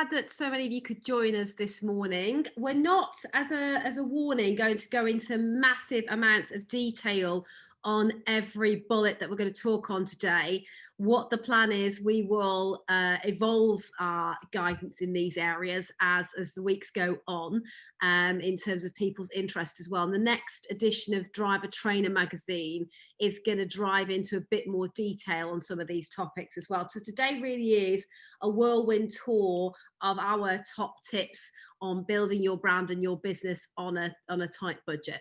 glad that so many of you could join us this morning. We're not, as a warning, going to go into massive amounts of detail on every bullet that we're going to talk on today. What the plan is, we will evolve our guidance in these areas as the weeks go on, in terms of people's interest as well. And the next edition of Driver Trainer magazine is going to drive into a bit more detail on some of these topics as well. So today really is a whirlwind tour of our top tips on building your brand and your business on a tight budget.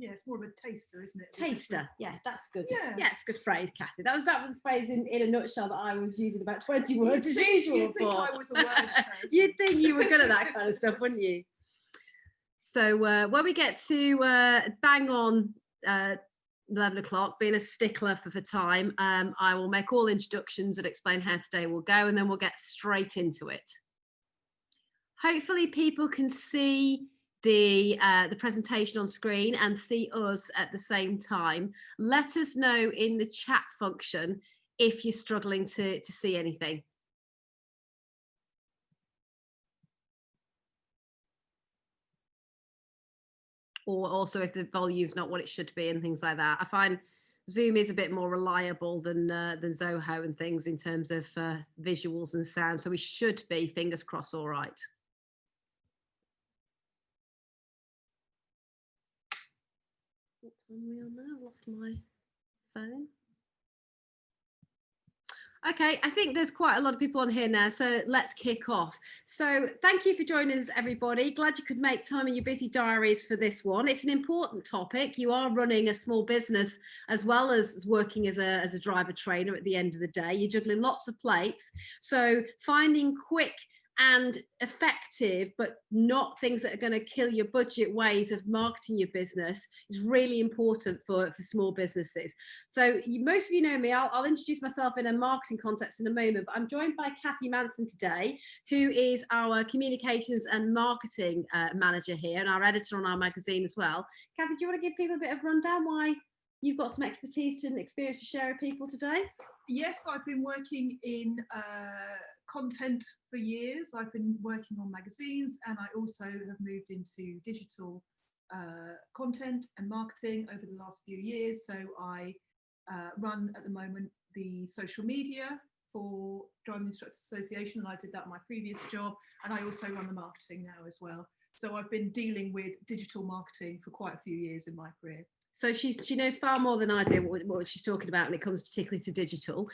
Yeah, it's more of a taster, isn't it? Taster, yeah, that's good. Yeah, it's a good phrase, Kathy. That was a phrase in a nutshell that I was using about 20 words as usual. You'd think I was a words person. You'd think you were good at that kind of stuff, wouldn't you? So when we get to bang on 11 o'clock, being a stickler for time, I will make all introductions and explain how today will go, and then we'll get straight into it. Hopefully people can see the presentation on screen and see us at the same time. Let us know in the chat function if you're struggling to see anything. Or also if the volume's not what it should be and things like that. I find Zoom is a bit more reliable than Zoho and things in terms of visuals and sound. So we should be, fingers crossed, all right. What time are we on now? I've lost my phone. Okay, I think there's quite a lot of people on here now, so let's kick off. So thank you for joining us, everybody. Glad you could make time in your busy diaries for this one. It's an important topic. You are running a small business as well as working as a driver trainer at the end of the day. You're juggling lots of plates. So finding quick and effective, but not things that are going to kill your budget ways of marketing your business is really important for small businesses. So most of you know me. I'll introduce myself in a marketing context in a moment, but I'm joined by Kathy Manson today, who is our communications and marketing manager here and our editor on our magazine as well. Kathy, do you want to give people a bit of rundown why you've got some expertise and experience to share with people today? Yes, I've been working in content for years. I've been working on magazines, and I also have moved into digital content and marketing over the last few years. So I run at the moment the social media for Driving Instructors Association, and I did that in my previous job, and I also run the marketing now as well. So I've been dealing with digital marketing for quite a few years in my career. So she knows far more than I do what she's talking about when it comes particularly to digital.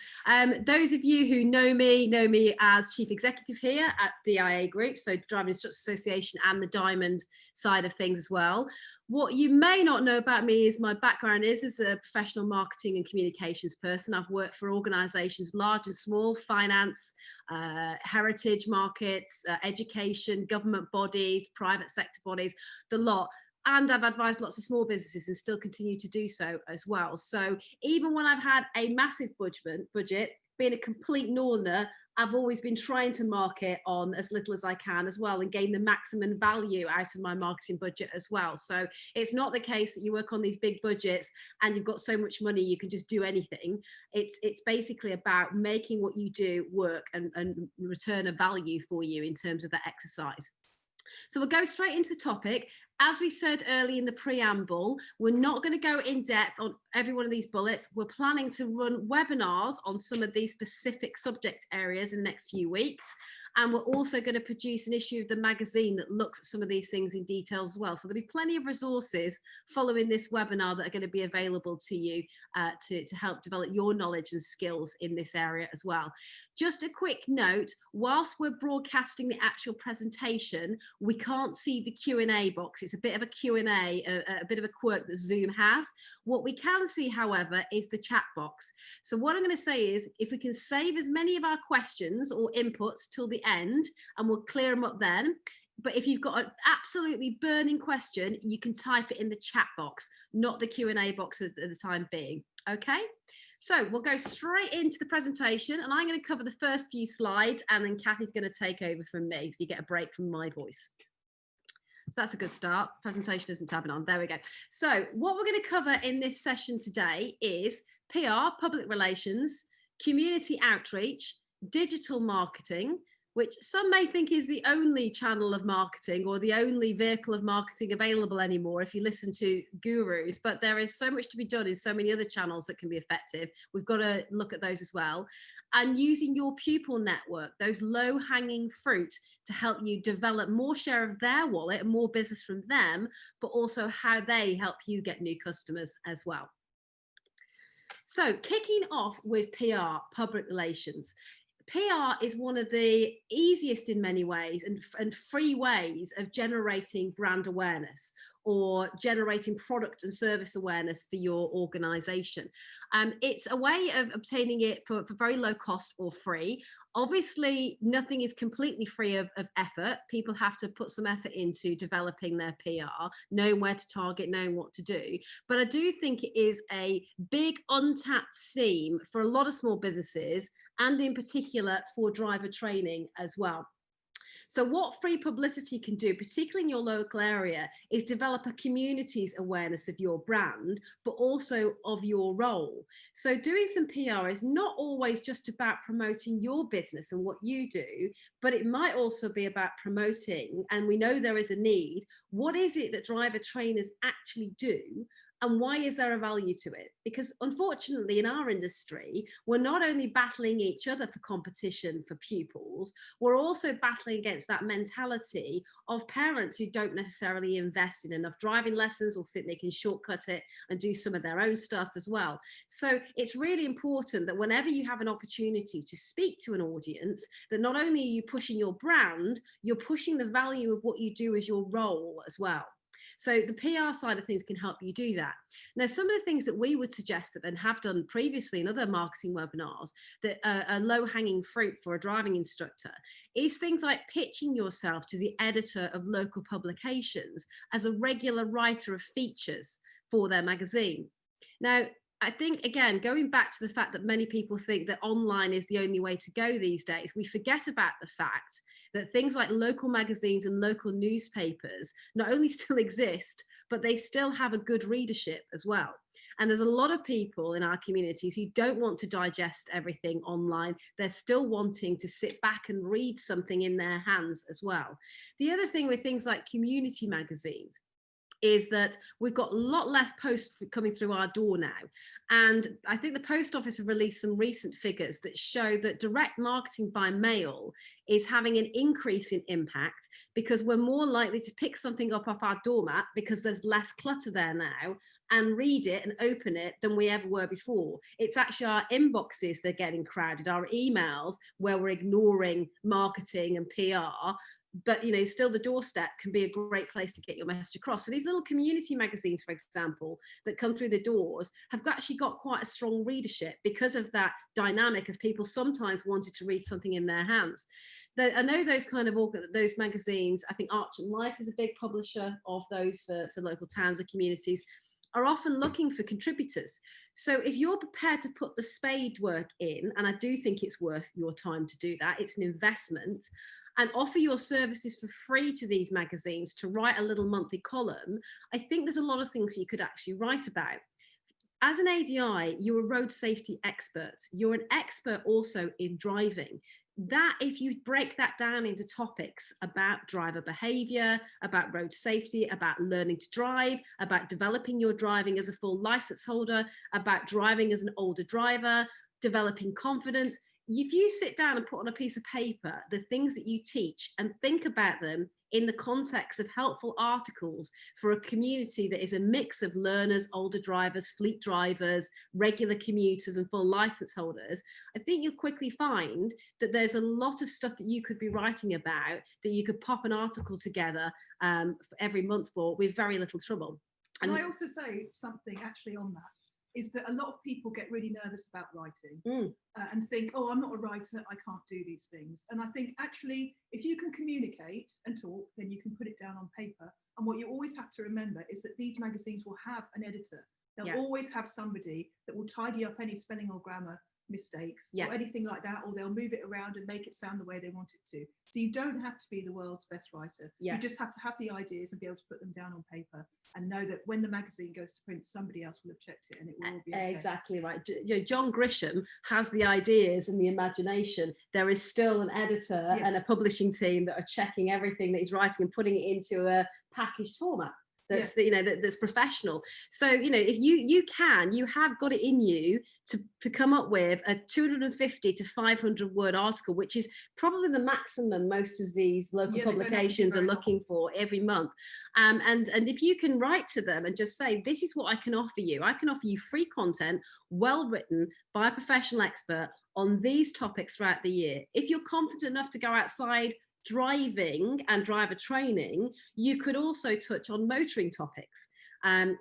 Those of you who know me as Chief Executive here at DIA Group, so Driving Instructors Association and the Diamond side of things as well. What you may not know about me is my background is as a professional marketing and communications person. I've worked for organisations large and small, finance, heritage markets, education, government bodies, private sector bodies, the lot. And I've advised lots of small businesses and still continue to do so as well. So even when I've had a massive budget, being a complete northerner, I've always been trying to market on as little as I can as well and gain the maximum value out of my marketing budget as well. So it's not the case that you work on these big budgets and you've got so much money you can just do anything. It's basically about making what you do work and return a value for you in terms of that exercise. So we'll go straight into the topic. As we said early in the preamble, we're not going to go in depth on every one of these bullets. We're planning to run webinars on some of these specific subject areas in the next few weeks. And we're also going to produce an issue of the magazine that looks at some of these things in detail as well. So there'll be plenty of resources following this webinar that are going to be available to you to help develop your knowledge and skills in this area as well. Just a quick note, whilst we're broadcasting the actual presentation, we can't see the Q&A box. It's a bit of a Q&A, a bit of a quirk that Zoom has. What we can see, however, is the chat box. So what I'm going to say is, if we can save as many of our questions or inputs till the end, and we'll clear them up then. But if you've got an absolutely burning question, you can type it in the chat box, not the Q&A box at the time being. Okay, so we'll go straight into the presentation, and I'm going to cover the first few slides, and then Kathy's going to take over from me, so you get a break from my voice. So that's a good start. Presentation isn't tabbing on. There we go. So what we're going to cover in this session today is PR, public relations, community outreach, digital marketing, which some may think is the only channel of marketing or the only vehicle of marketing available anymore if you listen to gurus, but there is so much to be done in so many other channels that can be effective. We've got to look at those as well. And using your pupil network, those low hanging fruit, to help you develop more share of their wallet and more business from them, but also how they help you get new customers as well. So kicking off with PR, public relations. PR is one of the easiest in many ways and free ways of generating brand awareness or generating product and service awareness for your organization. It's a way of obtaining it for very low cost or free. Obviously, nothing is completely free of effort. People have to put some effort into developing their PR, knowing where to target, knowing what to do. But I do think it is a big untapped seam for a lot of small businesses, and in particular for driver training as well. So what free publicity can do, particularly in your local area, is develop a community's awareness of your brand, but also of your role. So doing some PR is not always just about promoting your business and what you do, but it might also be about promoting, and we know there is a need, what is it that driver trainers actually do? And why is there a value to it? Because unfortunately, in our industry, we're not only battling each other for competition for pupils, we're also battling against that mentality of parents who don't necessarily invest in enough driving lessons or think they can shortcut it and do some of their own stuff as well. So it's really important that whenever you have an opportunity to speak to an audience, that not only are you pushing your brand, you're pushing the value of what you do as your role as well. So the PR side of things can help you do that. Now, some of the things that we would suggest and have done previously in other marketing webinars that are low-hanging fruit for a driving instructor is things like pitching yourself to the editor of local publications as a regular writer of features for their magazine. Now, I think, again, going back to the fact that many people think that online is the only way to go these days, we forget about the fact that things like local magazines and local newspapers not only still exist, but they still have a good readership as well. And there's a lot of people in our communities who don't want to digest everything online. They're still wanting to sit back and read something in their hands as well. The other thing with things like community magazines is that we've got a lot less posts coming through our door now. And I think the post office have released some recent figures that show that direct marketing by mail is having an increase in impact because we're more likely to pick something up off our doormat because there's less clutter there now and read it and open it than we ever were before. It's actually our inboxes that are getting crowded, our emails where we're ignoring marketing and PR. But, you know, still the doorstep can be a great place to get your message across. So these little community magazines, for example, that come through the doors have actually got quite a strong readership because of that dynamic of people sometimes wanting to read something in their hands. I know those kind of those magazines, I think Arch and Life is a big publisher of those for local towns and communities, are often looking for contributors. So if you're prepared to put the spade work in, and I do think it's worth your time to do that, it's an investment, and offer your services for free to these magazines to write a little monthly column, I think there's a lot of things you could actually write about. As an ADI, you're a road safety expert. You're an expert also in driving. That, if you break that down into topics about driver behavior, about road safety, about learning to drive, about developing your driving as a full license holder, about driving as an older driver, developing confidence, if you sit down and put on a piece of paper the things that you teach and think about them in the context of helpful articles for a community that is a mix of learners, older drivers, fleet drivers, regular commuters and full license holders, I think you'll quickly find that there's a lot of stuff that you could be writing about that you could pop an article together for every month for with very little trouble. And I also say something actually on that, is that a lot of people get really nervous about writing and think, oh, I'm not a writer, I can't do these things. And I think actually, if you can communicate and talk, then you can put it down on paper. And what you always have to remember is that these magazines will have an editor. They'll always have somebody that will tidy up any spelling or grammar mistakes Yeah. or anything like that, or they'll move it around and make it sound the way they want it to. So you don't have to be the world's best writer. Yeah. You just have to have the ideas and be able to put them down on paper and know that when the magazine goes to print, somebody else will have checked it and it will all be okay. Exactly right. You know, John Grisham has the ideas and the imagination. There is still an editor and a publishing team that are checking everything that he's writing and putting it into a packaged format that's you know that's professional. So you know, if you have got it in you to come up with a 250 to 500 word article, which is probably the maximum most of these local publications are looking for every month. And if you can write to them and just say, this is what I can offer you. I can offer you free content, well written by a professional expert on these topics throughout the year. If you're confident enough to go outside driving and driver training, you could also touch on motoring topics,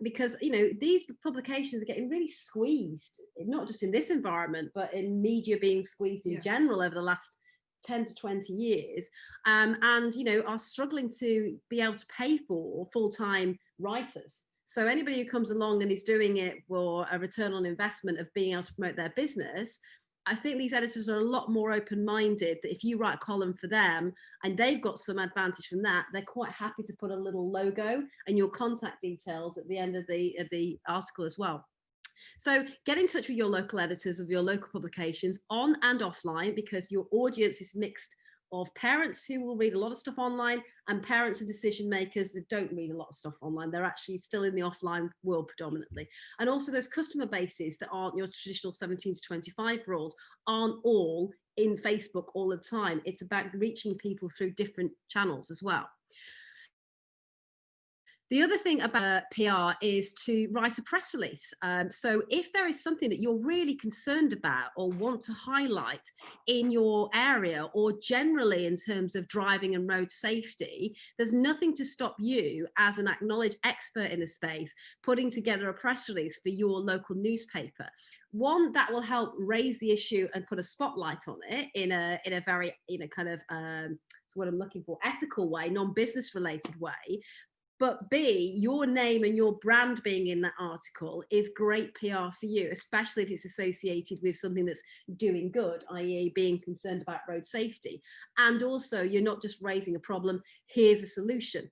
because you know these publications are getting really squeezed, not just in this environment but in media being squeezed in general over the last 10 to 20 years, and you know are struggling to be able to pay for full-time writers. So anybody who comes along and is doing it for a return on investment of being able to promote their business, I think these editors are a lot more open-minded that if you write a column for them and they've got some advantage from that, they're quite happy to put a little logo and your contact details at the end of the article as well. So get in touch with your local editors of your local publications on and offline, because your audience is mixed of parents who will read a lot of stuff online and parents and decision makers that don't read a lot of stuff online. They're actually still in the offline world predominantly. And also those customer bases that aren't your traditional 17 to 25-year-olds aren't all in Facebook all the time. It's about reaching people through different channels as well. The other thing about PR is to write a press release. So if there is something that you're really concerned about or want to highlight in your area or generally in terms of driving and road safety, there's nothing to stop you as an acknowledged expert in the space putting together a press release for your local newspaper. One that will help raise the issue and put a spotlight on it in a very, you know, kind of so what I'm looking for, ethical way, non-business related way. But B, your name and your brand being in that article is great PR for you, especially if it's associated with something that's doing good, i.e. being concerned about road safety. And also you're not just raising a problem, here's a solution,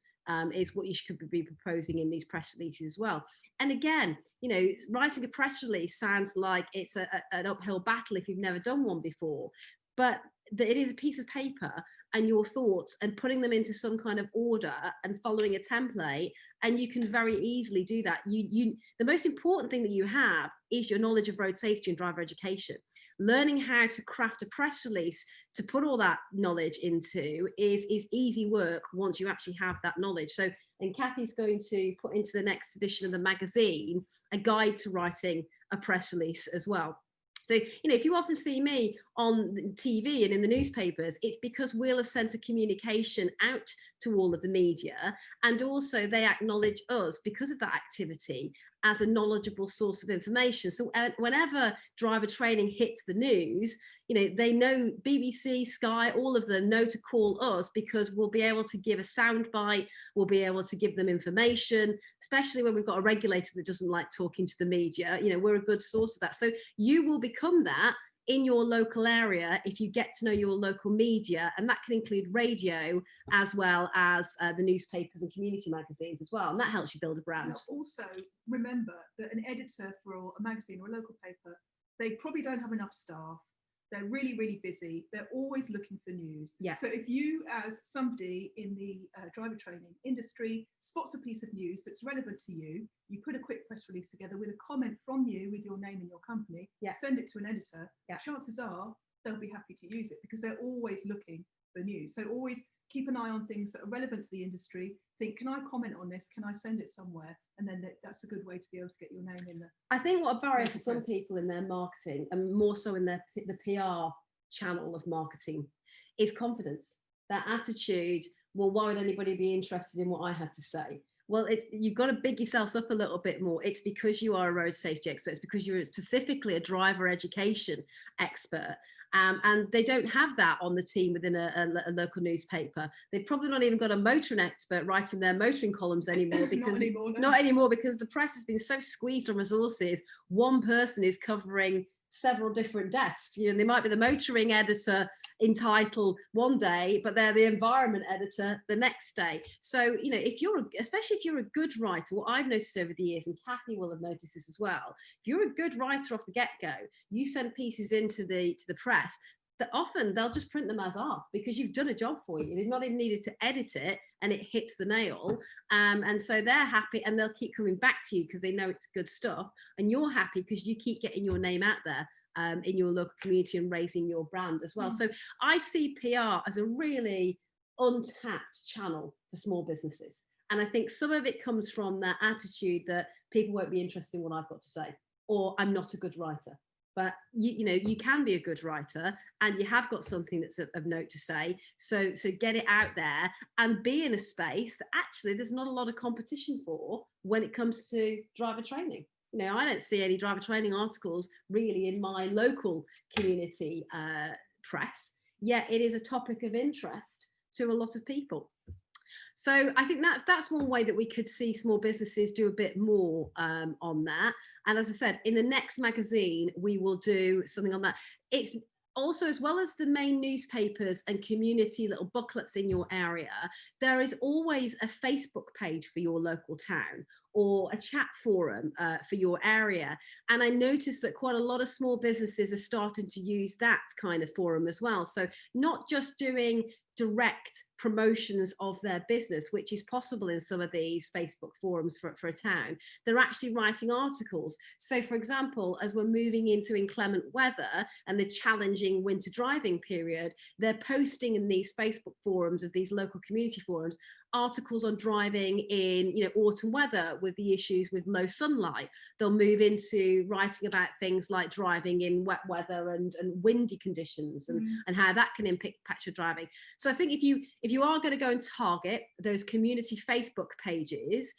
is what you should be proposing in these press releases as well. And again, you know, writing a press release sounds like it's an uphill battle if you've never done one before, but it is a piece of paper and your thoughts and putting them into some kind of order and following a template, and you can very easily do that. The most important thing that you have is your knowledge of road safety and driver education. Learning how to craft a press release to put all that knowledge into is easy work once you actually have that knowledge. So, and Kathy's going to put into the next edition of the magazine a guide to writing a press release as well. So, you know, if you often see me on TV and in the newspapers, it's because we'll have sent a communication out to all of the media, and also they acknowledge us because of that activity as a knowledgeable source of information. So whenever driver training hits the news, you know, they know BBC, Sky, all of them know to call us because we'll be able to give a soundbite, we'll be able to give them information, especially when we've got a regulator that doesn't like talking to the media. You know, we're a good source of that. So you will become that in your local area if you get to know your local media, and that can include radio as well as the newspapers and community magazines as well, and that helps you build a brand. Now, also remember that an editor for a magazine or a local paper, they probably don't have enough staff. They're really, really busy. They're always looking for news. Yeah. So if you, as somebody in the driver training industry, spots a piece of news that's relevant to you, you put a quick press release together with a comment from you with your name and your company, send it to an editor, chances are they'll be happy to use it because they're always looking for news. So always keep an eye on things that are relevant to the industry. Think, can I comment on this? Can I send it somewhere? And then that's a good way to be able to get your name in there. I think what a barrier for some people in their marketing, and more so in the PR channel of marketing, is confidence. That attitude, well, why would anybody be interested in what I had to say? Well, you've got to big yourselves up a little bit more. It's because you are a road safety expert. It's because you're specifically a driver education expert. And they don't have that on the team within a local newspaper. They've probably not even got a motoring expert writing their motoring columns anymore because not anymore because the press has been so squeezed on resources. One person is covering several different desks. You know, they might be the motoring editor in title one day, but they're the environment editor the next day. So, you know, especially if you're a good writer, what I've noticed over the years, and Kathy will have noticed this as well, if you're a good writer off the get-go, you send pieces into the press, that often they'll just print them as are because you've done a job for you. They've not even needed to edit it and it hits the nail. And so they're happy and they'll keep coming back to you because they know it's good stuff. And you're happy because you keep getting your name out there in your local community and raising your brand as well. So I see PR as a really untapped channel for small businesses. And I think some of it comes from that attitude that people won't be interested in what I've got to say, or I'm not a good writer. But you know, you can be a good writer and you have got something that's of note to say. So get it out there and be in a space that actually there's not a lot of competition for when it comes to driver training. You know, I don't see any driver training articles really in my local community press, yet it is a topic of interest to a lot of people. So I think that's one way that we could see small businesses do a bit more on that. And as I said, in the next magazine, we will do something on that. It's also, as well as the main newspapers and community little booklets in your area, there is always a Facebook page for your local town or a chat forum for your area. And I noticed that quite a lot of small businesses are starting to use that kind of forum as well. So not just doing direct promotions of their business, which is possible in some of these Facebook forums for a town. They're actually writing articles. So for example, as we're moving into inclement weather and the challenging winter driving period, they're posting in these Facebook forums of these local community forums articles on driving in, you know, autumn weather with the issues with low sunlight. They'll move into writing about things like driving in wet weather and windy conditions and how that can impact your driving. So I think if you are going to go and target those community Facebook pages,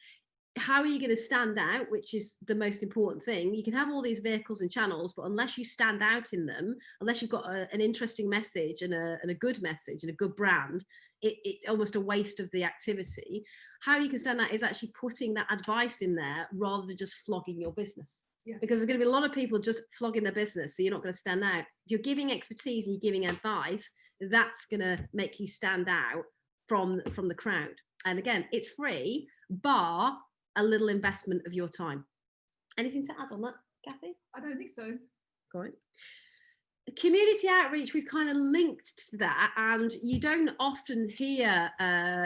how are you going to stand out, which is the most important thing? You can have all these vehicles and channels, but unless you stand out in them, unless you've got an interesting message and a good message and a good brand, it's almost a waste of the activity. How you can stand out is actually putting that advice in there rather than just flogging your business. Yeah. Because there's going to be a lot of people just flogging their business, so you're not going to stand out. If you're giving expertise and you're giving advice, that's going to make you stand out from the crowd. And again, it's free, bar a little investment of your time. Anything to add on that, Kathy? I don't think so. Great. Community outreach, we've kind of linked to that, and you don't often hear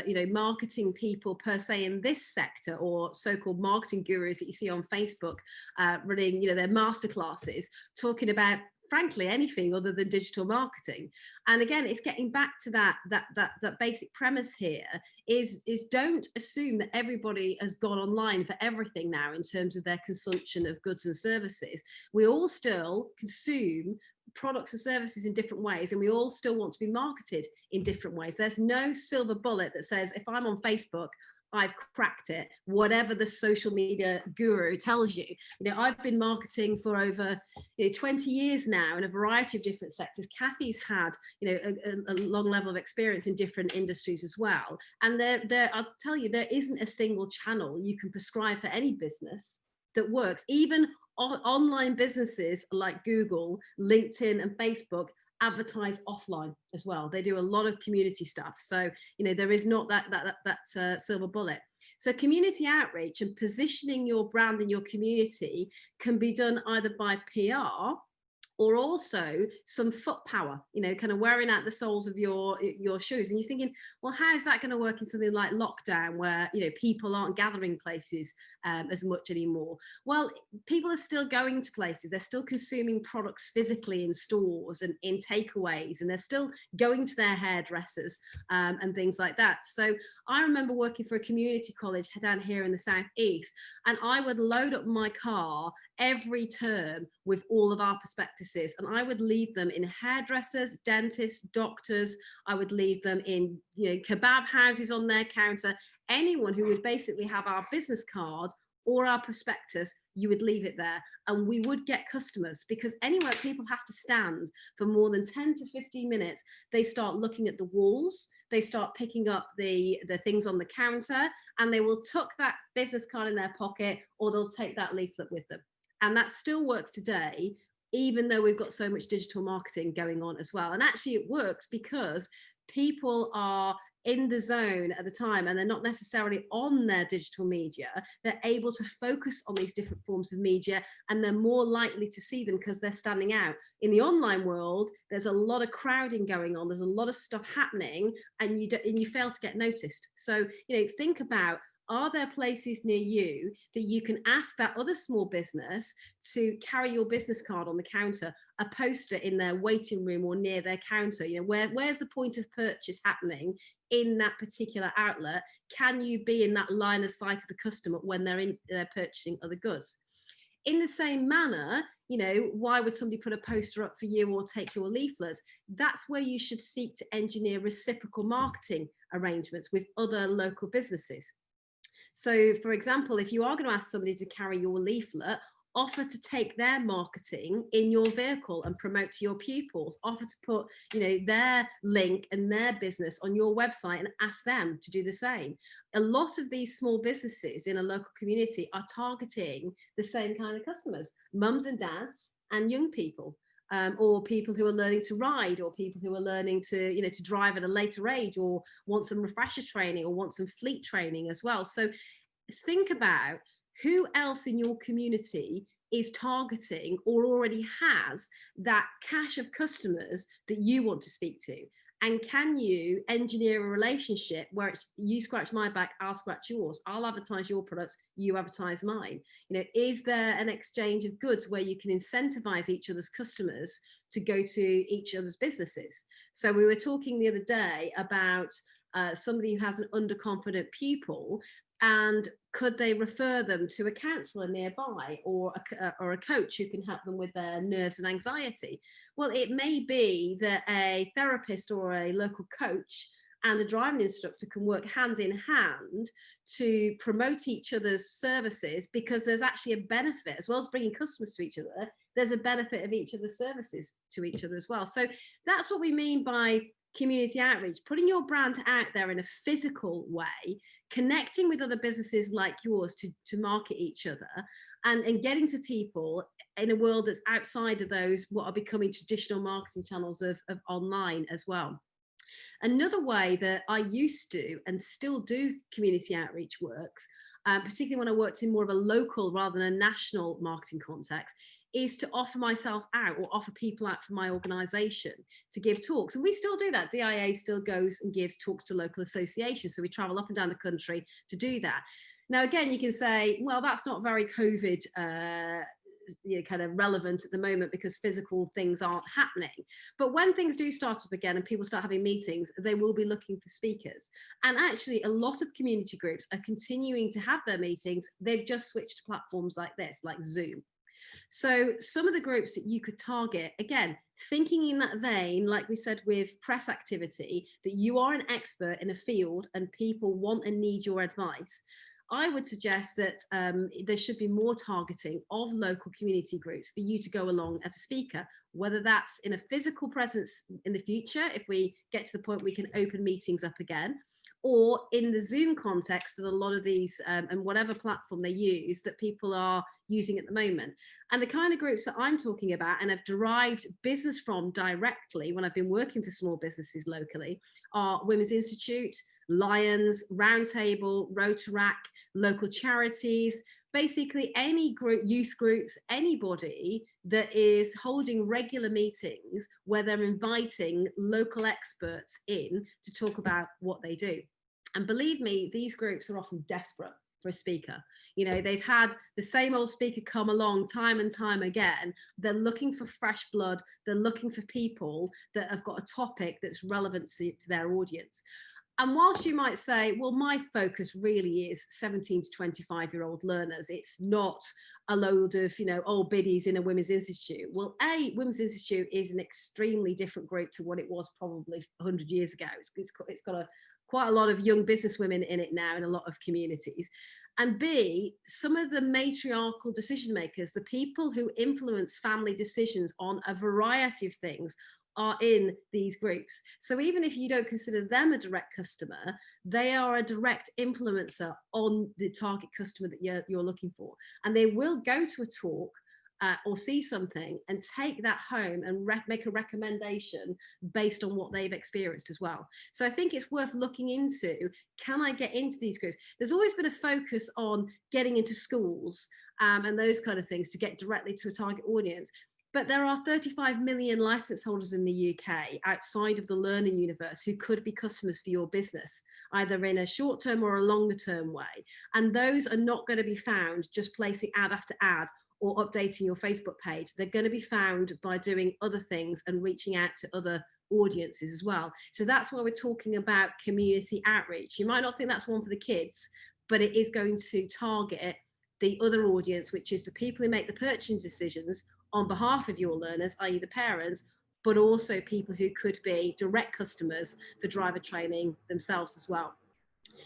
you know, marketing people per se in this sector, or so-called marketing gurus that you see on Facebook running, you know, their masterclasses talking about frankly anything other than digital marketing. And again, it's getting back to that basic premise here is don't assume that everybody has gone online for everything now in terms of their consumption of goods and services. We all still consume products and services in different ways, and we all still want to be marketed in different ways. There's no silver bullet that says if I'm on Facebook, I've cracked it, whatever the social media guru tells you. You know, I've been marketing for over 20 years now in a variety of different sectors. Kathy's had, you know, a long level of experience in different industries as well. And there, I'll tell you, there isn't a single channel you can prescribe for any business that works. Even online businesses like Google, LinkedIn, and Facebook advertise offline as well. They do a lot of community stuff. So, you know, there is not that silver bullet. So community outreach and positioning your brand in your community can be done either by PR or also some foot power, you know, kind of wearing out the soles of your shoes. And you're thinking, well, how is that going to work in something like lockdown where, you know, people aren't gathering places as much anymore? Well, people are still going to places. They're still consuming products physically in stores and in takeaways, and they're still going to their hairdressers and things like that. So I remember working for a community college down here in the Southeast, and I would load up my car every term with all of our prospectuses, and I would leave them in hairdressers, dentists, doctors. I would leave them in, you know, kebab houses on their counter. Anyone who would basically have our business card or our prospectus, you would leave it there, and we would get customers, because anywhere people have to stand for more than 10 to 15 minutes, they start looking at the walls, they start picking up the things on the counter, and they will tuck that business card in their pocket, or they'll take that leaflet with them. And that still works today even though we've got so much digital marketing going on as well. And actually it works because people are in the zone at the time and they're not necessarily on their digital media. They're able to focus on these different forms of media, and they're more likely to see them because they're standing out. In the online world, there's a lot of crowding going on, there's a lot of stuff happening, and you fail to get noticed. So, think about, are there places near you that you can ask that other small business to carry your business card on the counter, a poster in their waiting room or near their counter? Where's the point of purchase happening in that particular outlet? Can you be in that line of sight of the customer when they're purchasing other goods? In the same manner, why would somebody put a poster up for you or take your leaflets? That's where you should seek to engineer reciprocal marketing arrangements with other local businesses. So, for example, if you are going to ask somebody to carry your leaflet, offer to take their marketing in your vehicle and promote to your pupils. Offer to put, their link and their business on your website and ask them to do the same. A lot of these small businesses in a local community are targeting the same kind of customers, mums and dads and young people. Or people who are learning to ride, or people who are learning to drive at a later age, or want some refresher training, or want some fleet training as well. So think about who else in your community is targeting or already has that cache of customers that you want to speak to. And can you engineer a relationship where it's you scratch my back, I'll scratch yours, I'll advertise your products, you advertise mine? Is there an exchange of goods where you can incentivize each other's customers to go to each other's businesses? So we were talking the other day about somebody who has an underconfident pupil, and could they refer them to a counsellor nearby, or a coach who can help them with their nerves and anxiety? Well, it may be that a therapist or a local coach and a driving instructor can work hand in hand to promote each other's services, because there's actually a benefit, as well as bringing customers to each other, there's a benefit of each other's services to each other as well. So that's what we mean by community outreach, putting your brand out there in a physical way, connecting with other businesses like yours to market each other, and getting to people in a world that's outside of those what are becoming traditional marketing channels of online as well. Another way that I used to and still do community outreach works, particularly when I worked in more of a local rather than a national marketing context, is to offer myself out, or offer people out from my organisation to give talks. And we still do that. DIA still goes and gives talks to local associations. So we travel up and down the country to do that. Now, again, you can say, well, that's not very COVID kind of relevant at the moment because physical things aren't happening. But when things do start up again and people start having meetings, they will be looking for speakers. And actually, a lot of community groups are continuing to have their meetings. They've just switched to platforms like this, like Zoom. So some of the groups that you could target, again, thinking in that vein, like we said with press activity, that you are an expert in a field and people want and need your advice, I would suggest that there should be more targeting of local community groups for you to go along as a speaker, whether that's in a physical presence in the future, if we get to the point we can open meetings up again, or in the Zoom context that a lot of these and whatever platform they use that people are using at the moment. And the kind of groups that I'm talking about and have derived business from directly when I've been working for small businesses locally are Women's Institute, Lions, Roundtable, Rotaract, local charities, basically any group, youth groups, anybody that is holding regular meetings where they're inviting local experts in to talk about what they do. And believe me, these groups are often desperate for a speaker. They've had the same old speaker come along time and time again. They're looking for fresh blood. They're looking for people that have got a topic that's relevant to their audience. And whilst you might say, well, my focus really is 17 to 25-year-old learners, it's not a load of, old biddies in a women's institute. Well, Women's Institute is an extremely different group to what it was probably 100 years ago. It's got quite a lot of young business women in it now in a lot of communities. And B, some of the matriarchal decision makers, the people who influence family decisions on a variety of things, are in these groups. So even if you don't consider them a direct customer, they are a direct influencer on the target customer that you're looking for. And they will go to a talk or see something and take that home and make a recommendation based on what they've experienced as well. So I think it's worth looking into, can I get into these groups? There's always been a focus on getting into schools and those kind of things to get directly to a target audience. But there are 35 million license holders in the UK outside of the learning universe who could be customers for your business, either in a short term or a longer term way. And those are not going to be found just placing ad after ad or updating your Facebook page. They're going to be found by doing other things and reaching out to other audiences as well. So that's why we're talking about community outreach. You might not think that's one for the kids, but it is going to target the other audience, which is the people who make the purchasing decisions on behalf of your learners, i.e. the parents, but also people who could be direct customers for driver training themselves as well.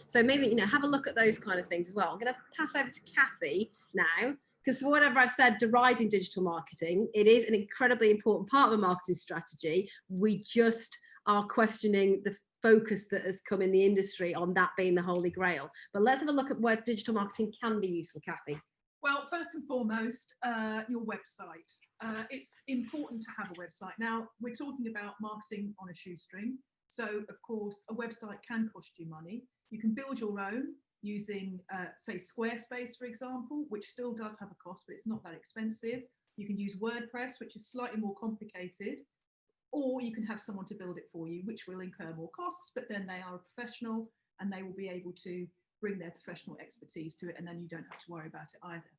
So maybe, you know, have a look at those kind of things as well. I'm going to pass over to Kathy now, because for whatever I've said deriding digital marketing, it is an incredibly important part of a marketing strategy. We just are questioning the focus that has come in the industry on that being the holy grail. But let's have a look at where digital marketing can be useful, Kathy. Well, first and foremost, your website. It's important to have a website. Now, we're talking about marketing on a shoestring. So, of course, a website can cost you money. You can build your own using, say, Squarespace, for example, which still does have a cost, but it's not that expensive. You can use WordPress, which is slightly more complicated, or you can have someone to build it for you, which will incur more costs, but then they are a professional and they will be able to bring their professional expertise to it, and then you don't have to worry about it either.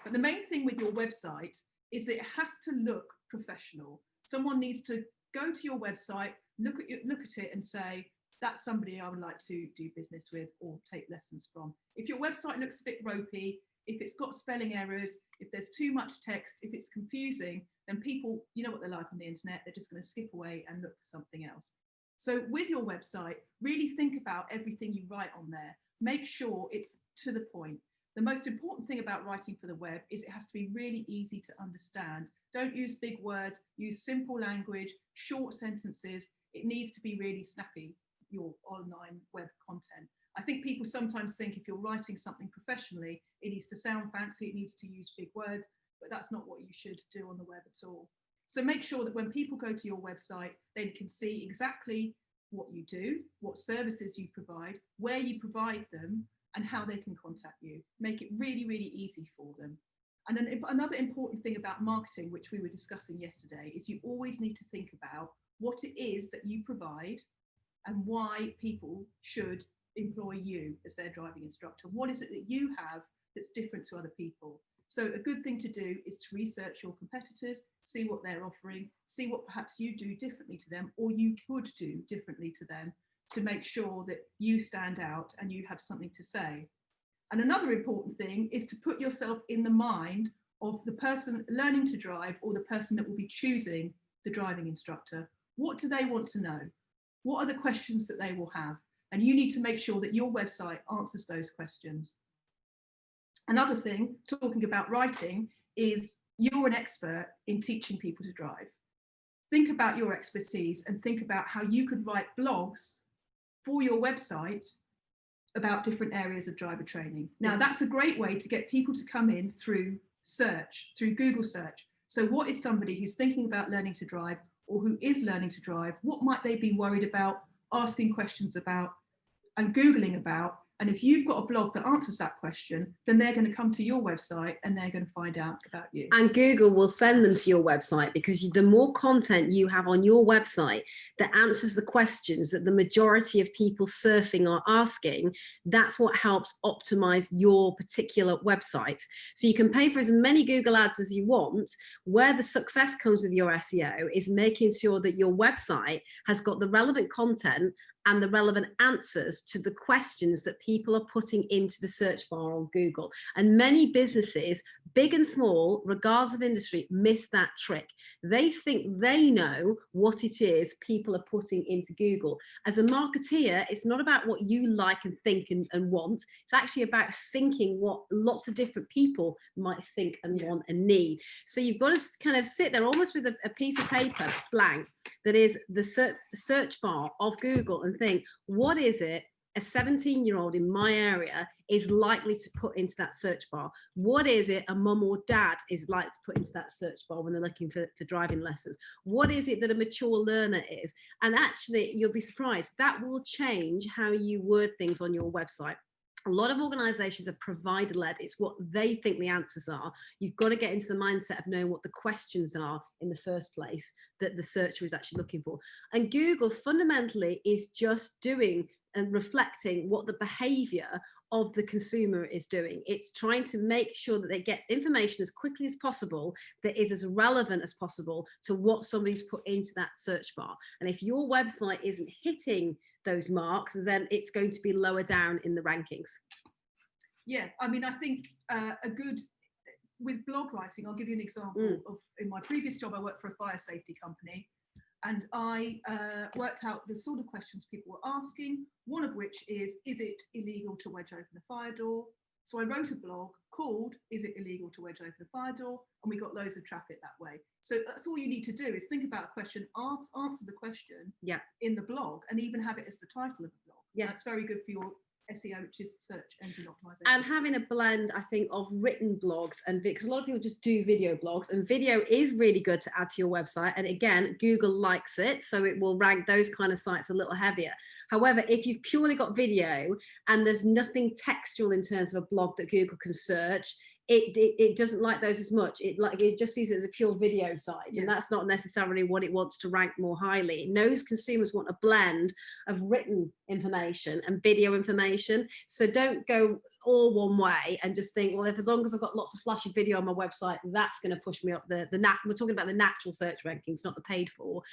But the main thing with your website is that it has to look professional. Someone needs to go to your website, look at it and say, that's somebody I would like to do business with or take lessons from. If your website looks a bit ropey, if it's got spelling errors, if there's too much text, if it's confusing, then people, you know what they're like on the internet, they're just going to skip away and look for something else. So with your website, really think about everything you write on there. Make sure it's to the point. The most important thing about writing for the web is it has to be really easy to understand. Don't use big words, use simple language, short sentences. It needs to be really snappy, your online web content. I think people sometimes think if you're writing something professionally, it needs to sound fancy, it needs to use big words, but that's not what you should do on the web at all. So make sure that when people go to your website, they can see exactly what you do, what services you provide, where you provide them, and how they can contact you. Make it really, really easy for them. And then another important thing about marketing, which we were discussing yesterday, is you always need to think about what it is that you provide and why people should employ you as their driving instructor. What is it that you have that's different to other people? So a good thing to do is to research your competitors, see what they're offering, see what perhaps you do differently to them, or you could do differently to them, to make sure that you stand out and you have something to say. And another important thing is to put yourself in the mind of the person learning to drive or the person that will be choosing the driving instructor. What do they want to know? What are the questions that they will have? And you need to make sure that your website answers those questions. Another thing, talking about writing, is you're an expert in teaching people to drive. Think about your expertise and think about how you could write blogs for your website about different areas of driver training. Now, that's a great way to get people to come in through search, through Google search. So what is somebody who's thinking about learning to drive or who is learning to drive? What might they be worried about, asking questions about, and Googling about? And if you've got a blog that answers that question, then they're going to come to your website and they're going to find out about you. And Google will send them to your website, because the more content you have on your website that answers the questions that the majority of people surfing are asking, that's what helps optimize your particular website. So you can pay for as many Google ads as you want. Where the success comes with your SEO is making sure that your website has got the relevant content and the relevant answers to the questions that people are putting into the search bar on Google. And many businesses, big and small, regardless of industry, miss that trick. They think they know what it is people are putting into Google. As a marketeer, it's not about what you like and think and want. It's actually about thinking what lots of different people might think and want and need. So you've got to kind of sit there almost with a piece of paper that's blank, that is the search bar of Google, and think, what is it a 17-year-old in my area is likely to put into that search bar? What is it a mum or dad is likely to put into that search bar when they're looking for driving lessons? What is it that a mature learner is? And actually, you'll be surprised, that will change how you word things on your website. A lot of organizations are provider led. It's what they think the answers are. You've got to get into the mindset of knowing what the questions are in the first place that the searcher is actually looking for. And Google fundamentally is just doing and reflecting what the behavior of the consumer is doing. It's trying to make sure that it gets information as quickly as possible that is as relevant as possible to what somebody's put into that search bar. And if your website isn't hitting those marks, then it's going to be lower down in the rankings. Yeah, I mean, I think with blog writing, I'll give you an example of, in my previous job, I worked for a fire safety company, and I worked out the sort of questions people were asking, one of which is it illegal to wedge open a fire door? So I wrote a blog called Is it illegal to wedge open a fire door? And we got loads of traffic that way. So that's all you need to do is think about a question, answer the question in the blog, and even have it as the title of the blog. Yeah, that's very good for your SEO, which is search engine optimization. And having a blend, I think, of written blogs, and because a lot of people just do video blogs, and video is really good to add to your website. And again, Google likes it, so it will rank those kind of sites a little heavier. However, if you've purely got video and there's nothing textual in terms of a blog that Google can search, it doesn't like those as much. It just sees it as a pure video site, and that's not necessarily what it wants to rank more highly. It knows consumers want a blend of written information and video information. So don't go all one way and just think, well, as long as I've got lots of flashy video on my website, that's going to push me up we're talking about the natural search rankings, not the paid for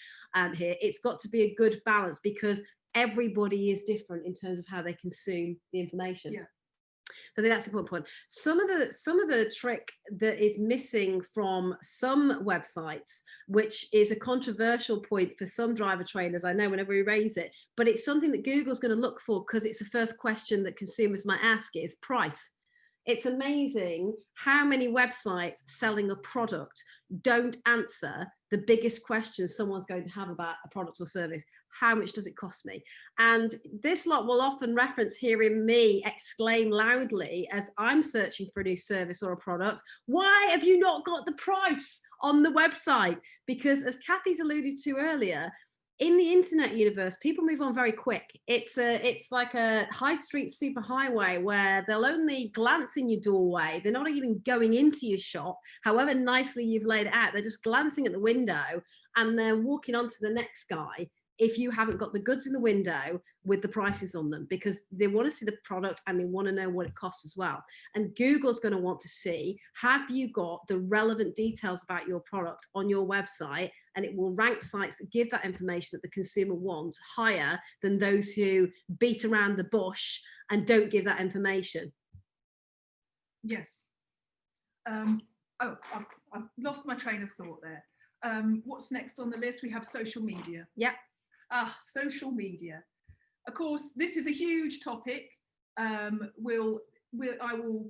here. It's got to be a good balance because everybody is different in terms of how they consume the information. Yeah. So I think that's the important point. Some of the trick that is missing from some websites, which is a controversial point for some driver trainers, I know whenever we raise it, but it's something that Google's going to look for because it's the first question that consumers might ask, is price. It's amazing how many websites selling a product don't answer the biggest questions someone's going to have about a product or service. How much does it cost me? And this lot will often reference hearing me exclaim loudly as I'm searching for a new service or a product, why have you not got the price on the website? Because as Kathy's alluded to earlier, in the internet universe, people move on very quick. It's like a high street superhighway where they'll only glance in your doorway. They're not even going into your shop, however nicely you've laid it out. They're just glancing at the window and they're walking on to the next guy if you haven't got the goods in the window with the prices on them, because they want to see the product and they want to know what it costs as well. And Google's going to want to see, have you got the relevant details about your product on your website? And it will rank sites that give that information that the consumer wants higher than those who beat around the bush and don't give that information. Yes. I've lost my train of thought there. What's next on the list? We have social media. Yeah. Social media. Of course, this is a huge topic. I will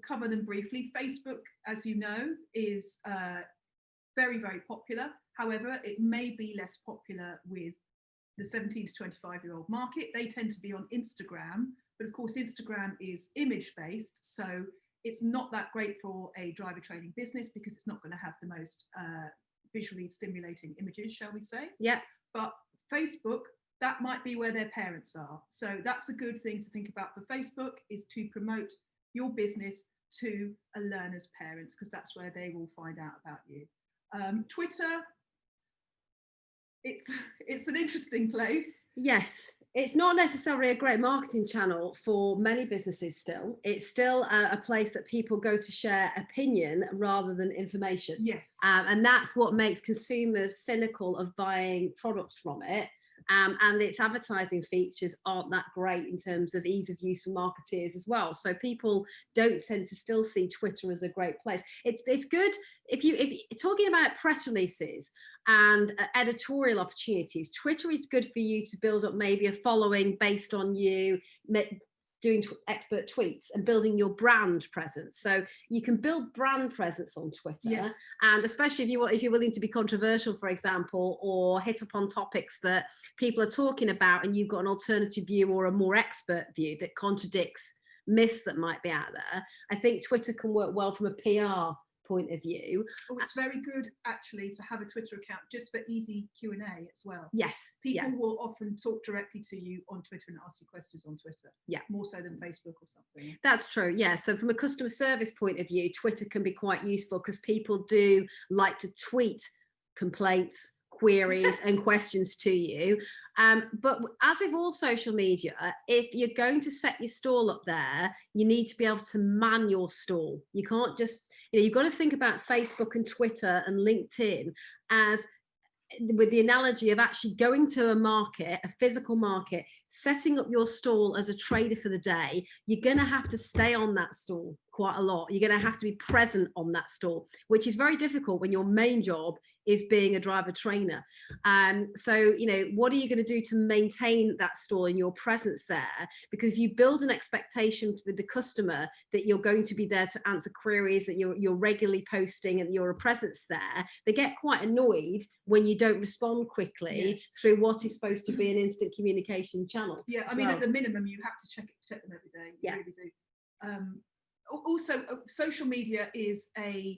cover them briefly. Facebook, as you know, is very, very popular. However, it may be less popular with the 17 to 25-year-old market. They tend to be on Instagram, but of course, Instagram is image-based, so it's not that great for a driver training business because it's not going to have the most visually stimulating images, shall we say. Yeah. But Facebook, that might be where their parents are. So that's a good thing to think about for Facebook, is to promote your business to a learner's parents, because that's where they will find out about you. Twitter, it's an interesting place. Yes. It's not necessarily a great marketing channel for many businesses still. It's still a place that people go to share opinion rather than information. Yes. And that's what makes consumers cynical of buying products from it. And its advertising features aren't that great in terms of ease of use for marketeers as well. So people don't tend to still see Twitter as a great place. It's good if you're talking about press releases and editorial opportunities. Twitter is good for you to build up maybe a following based on you doing expert tweets and building your brand presence. So you can build brand presence on Twitter. Yes. And especially if you're willing to be controversial, for example, or hit upon topics that people are talking about and you've got an alternative view or a more expert view that contradicts myths that might be out there. I think Twitter can work well from a PR point of view. Oh, it's very good actually to have a Twitter account just for easy Q&A as well. Yes. People will often talk directly to you on Twitter and ask you questions on Twitter. Yeah. More so than Facebook or something. That's true. Yeah. So from a customer service point of view, Twitter can be quite useful because people do like to tweet complaints, queries and questions to you. But as with all social media, if you're going to set your stall up there, you need to be able to man your stall. You can't just, you've got to think about Facebook and Twitter and LinkedIn as, with the analogy of actually going to a market, a physical market, setting up your stall as a trader for the day. You're going to have to stay on that stall quite a lot. You're going to have to be present on that stall, which is very difficult when your main job is being a driver trainer. So, what are you going to do to maintain that stall and your presence there? Because if you build an expectation with the customer that you're going to be there to answer queries, that you're regularly posting and you're a presence there, they get quite annoyed when you don't respond quickly through what is supposed to be an instant communication channel. Yeah, I mean, at the minimum, you have to check them every day. You really do. Also, social media is a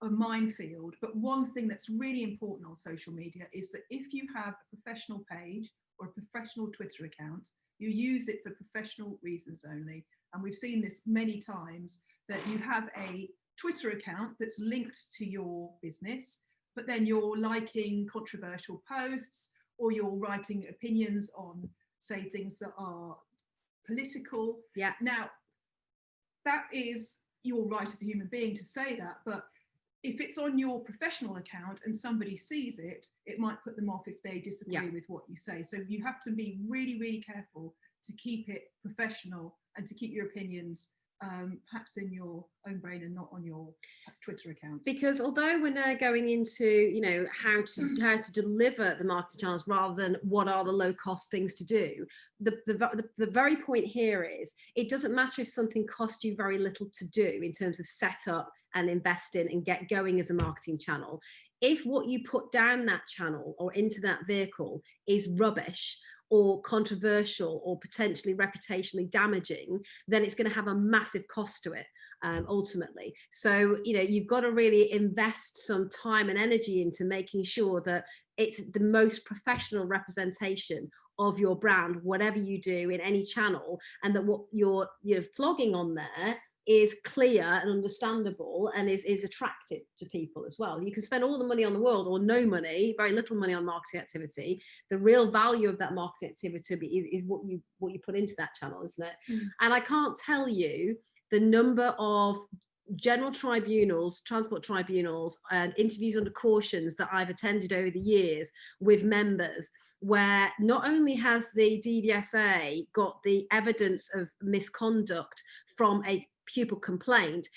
minefield, but one thing that's really important on social media is that if you have a professional page or a professional Twitter account, you use it for professional reasons only. And we've seen this many times, that you have a Twitter account that's linked to your business, but then you're liking controversial posts or you're writing opinions on, say, things that are political. Yeah. Now, that is your right as a human being to say that, but if it's on your professional account and somebody sees it, it might put them off if they disagree with what you say. So you have to be really, really careful to keep it professional and to keep your opinions perhaps in your own brain and not on your Twitter account. Because although we're now going into, how to deliver the marketing channels rather than what are the low cost things to do, the very point here is it doesn't matter if something costs you very little to do in terms of setup and invest in and get going as a marketing channel. If what you put down that channel or into that vehicle is rubbish or controversial or potentially reputationally damaging, then it's going to have a massive cost to it ultimately. So, you've got to really invest some time and energy into making sure that it's the most professional representation of your brand, whatever you do in any channel, and that what you're flogging on there is clear and understandable and is attractive to people as well. You can spend all the money on the world or no money, very little money on marketing activity. The real value of that marketing activity is what you put into that channel, isn't it? And I can't tell you the number of general tribunals, transport tribunals, and interviews under cautions that I've attended over the years with members, where not only has the DVSA got the evidence of misconduct from a pupil complaint,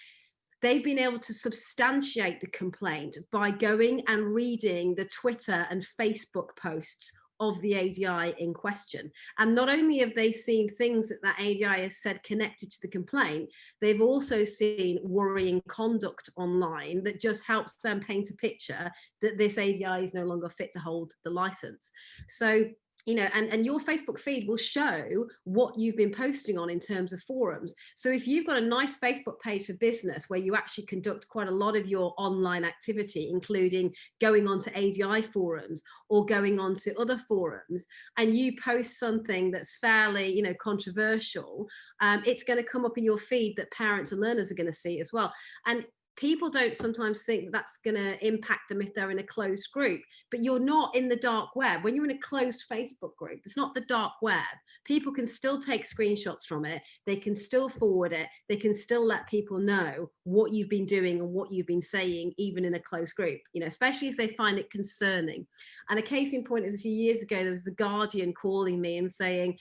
they've been able to substantiate the complaint by going and reading the Twitter and Facebook posts of the ADI in question. And not only have they seen things that ADI has said connected to the complaint, they've also seen worrying conduct online that just helps them paint a picture that this ADI is no longer fit to hold the license. So, and your Facebook feed will show what you've been posting on in terms of forums. So if you've got a nice Facebook page for business where you actually conduct quite a lot of your online activity, including going onto ADI forums or going onto other forums, and you post something that's fairly, controversial, it's going to come up in your feed that parents and learners are going to see as well. And people don't sometimes think that that's going to impact them if they're in a closed group, but you're not in the dark web. When you're in a closed Facebook group, it's not the dark web. People can still take screenshots from it. They can still forward it. They can still let people know what you've been doing and what you've been saying, even in a closed group, especially if they find it concerning. And a case in point is a few years ago, there was the Guardian calling me and saying,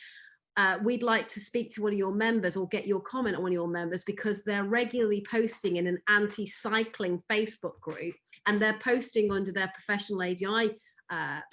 we'd like to speak to one of your members or get your comment on one of your members because they're regularly posting in an anti-cycling Facebook group, and they're posting under their professional ADI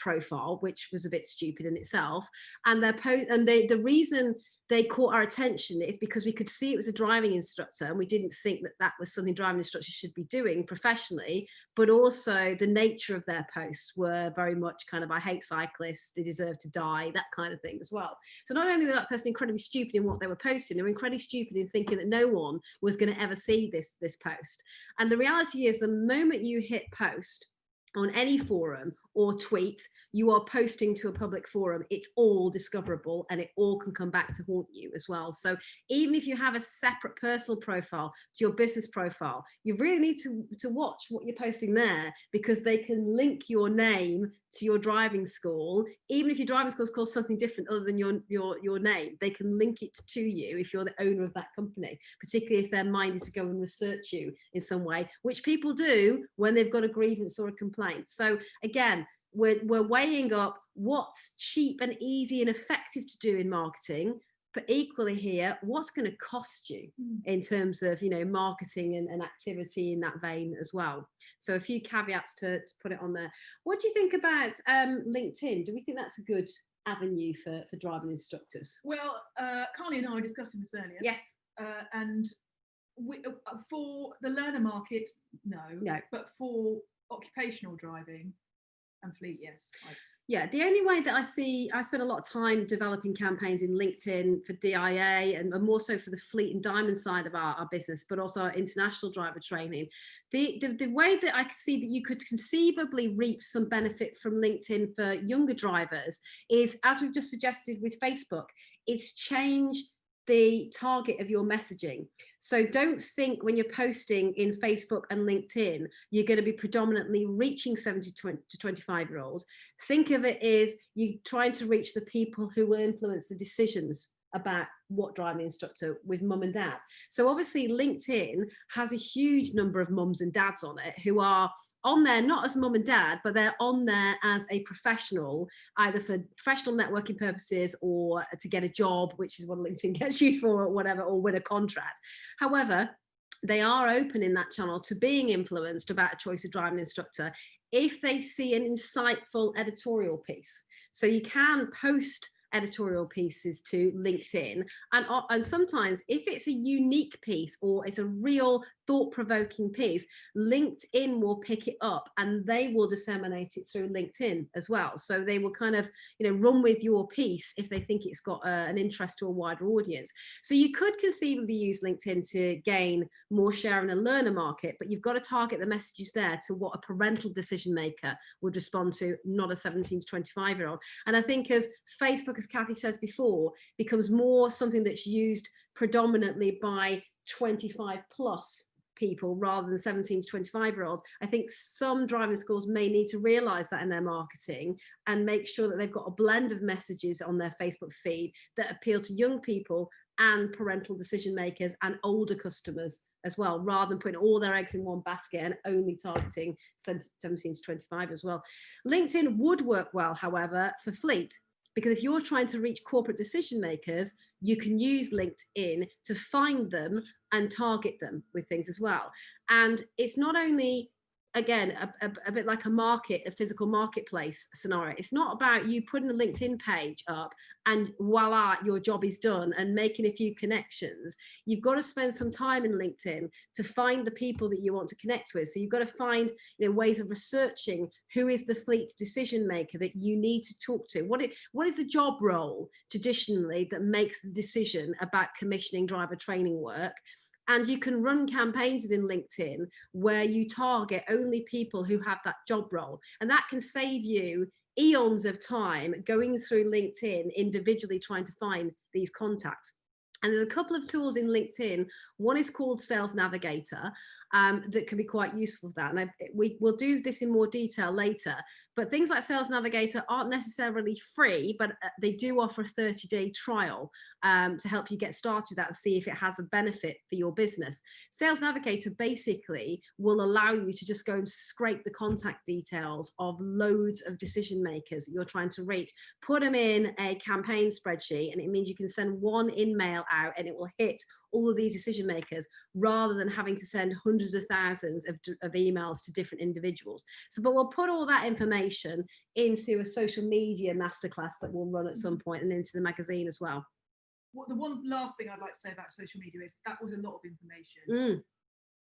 profile, which was a bit stupid in itself. And the reason they caught our attention is because we could see it was a driving instructor, and we didn't think that that was something driving instructors should be doing professionally. But also the nature of their posts were very much kind of, I hate cyclists, they deserve to die, that kind of thing as well. So not only was that person incredibly stupid in what they were posting, they were incredibly stupid in thinking that no one was going to ever see this post. And the reality is, the moment you hit post on any forum or tweet, you are posting to a public forum. It's all discoverable, and it all can come back to haunt you as well. So even if you have a separate personal profile to your business profile, you really need to watch what you're posting there, because they can link your name to your driving school. Even if your driving school is called something different other than your name, they can link it to you if you're the owner of that company, particularly if their mind is to go and research you in some way, which people do when they've got a grievance or a complaint. So again, we're weighing up what's cheap and easy and effective to do in marketing, but equally here, what's going to cost you in terms of, you know, marketing and activity in that vein as well. So a few caveats to put it on there. What do you think about LinkedIn? Do we think that's a good avenue for driving instructors? Well, Carly and I were discussing this earlier. Yes. And for the learner market, no. But for occupational driving and fleet, yes. Yeah, the only way that I spend a lot of time developing campaigns in LinkedIn for DIA and more so for the fleet and diamond side of our business, but also our international driver training. The way that I can see that you could conceivably reap some benefit from LinkedIn for younger drivers is, as we've just suggested with Facebook, it's change the target of your messaging. So don't think when you're posting in Facebook and LinkedIn, you're going to be predominantly reaching 17 to 25-year-olds. Think of it as you trying to reach the people who will influence the decisions about what driving instructor with mum and dad. So obviously LinkedIn has a huge number of mums and dads on it who are on there not as mum and dad, but they're on there as a professional, either for professional networking purposes or to get a job, which is what LinkedIn gets used for, or whatever, or win a contract. However, they are open in that channel to being influenced about a choice of driving instructor if they see an insightful editorial piece. So you can post editorial pieces to LinkedIn, and sometimes if it's a unique piece or it's a real thought-provoking piece, LinkedIn will pick it up and they will disseminate it through LinkedIn as well. So they will kind of, you know, run with your piece if they think it's got an interest to a wider audience. So you could conceivably use LinkedIn to gain more share in a learner market, but you've got to target the messages there to what a parental decision maker would respond to, not a 17 to 25-year-old. And I think as Facebook, as Kathy says before, becomes more something that's used predominantly by 25 plus people rather than 17 to 25-year-olds, I think some driving schools may need to realize that in their marketing and make sure that they've got a blend of messages on their Facebook feed that appeal to young people and parental decision makers and older customers as well, rather than putting all their eggs in one basket and only targeting 17 to 25 as well. LinkedIn would work well, however, for fleet, because if you're trying to reach corporate decision makers, you can use LinkedIn to find them and target them with things as well. And it's not only, again, a bit like a physical marketplace scenario. It's not about you putting a LinkedIn page up and voila, your job is done and making a few connections. You've got to spend some time in LinkedIn to find the people that you want to connect with. So you've got to find, you know, ways of researching who is the fleet decision maker that you need to talk to. What is the job role traditionally that makes the decision about commissioning driver training work? And you can run campaigns within LinkedIn where you target only people who have that job role. And that can save you eons of time going through LinkedIn individually trying to find these contacts. And there's a couple of tools in LinkedIn. One is called Sales Navigator that can be quite useful for that. And we'll do this in more detail later. But things like Sales Navigator aren't necessarily free, but they do offer a 30-day trial to help you get started with that and see if it has a benefit for your business. Sales Navigator basically will allow you to just go and scrape the contact details of loads of decision makers that you're trying to reach, put them in a campaign spreadsheet, and it means you can send one in-mail out and it will hit all of these decision makers rather than having to send hundreds of thousands of emails to different individuals. So, but we'll put all that information into a social media masterclass that we'll run at some point and into the magazine as well. what the one last thing I'd like to say about social media is that was a lot of information. Mm.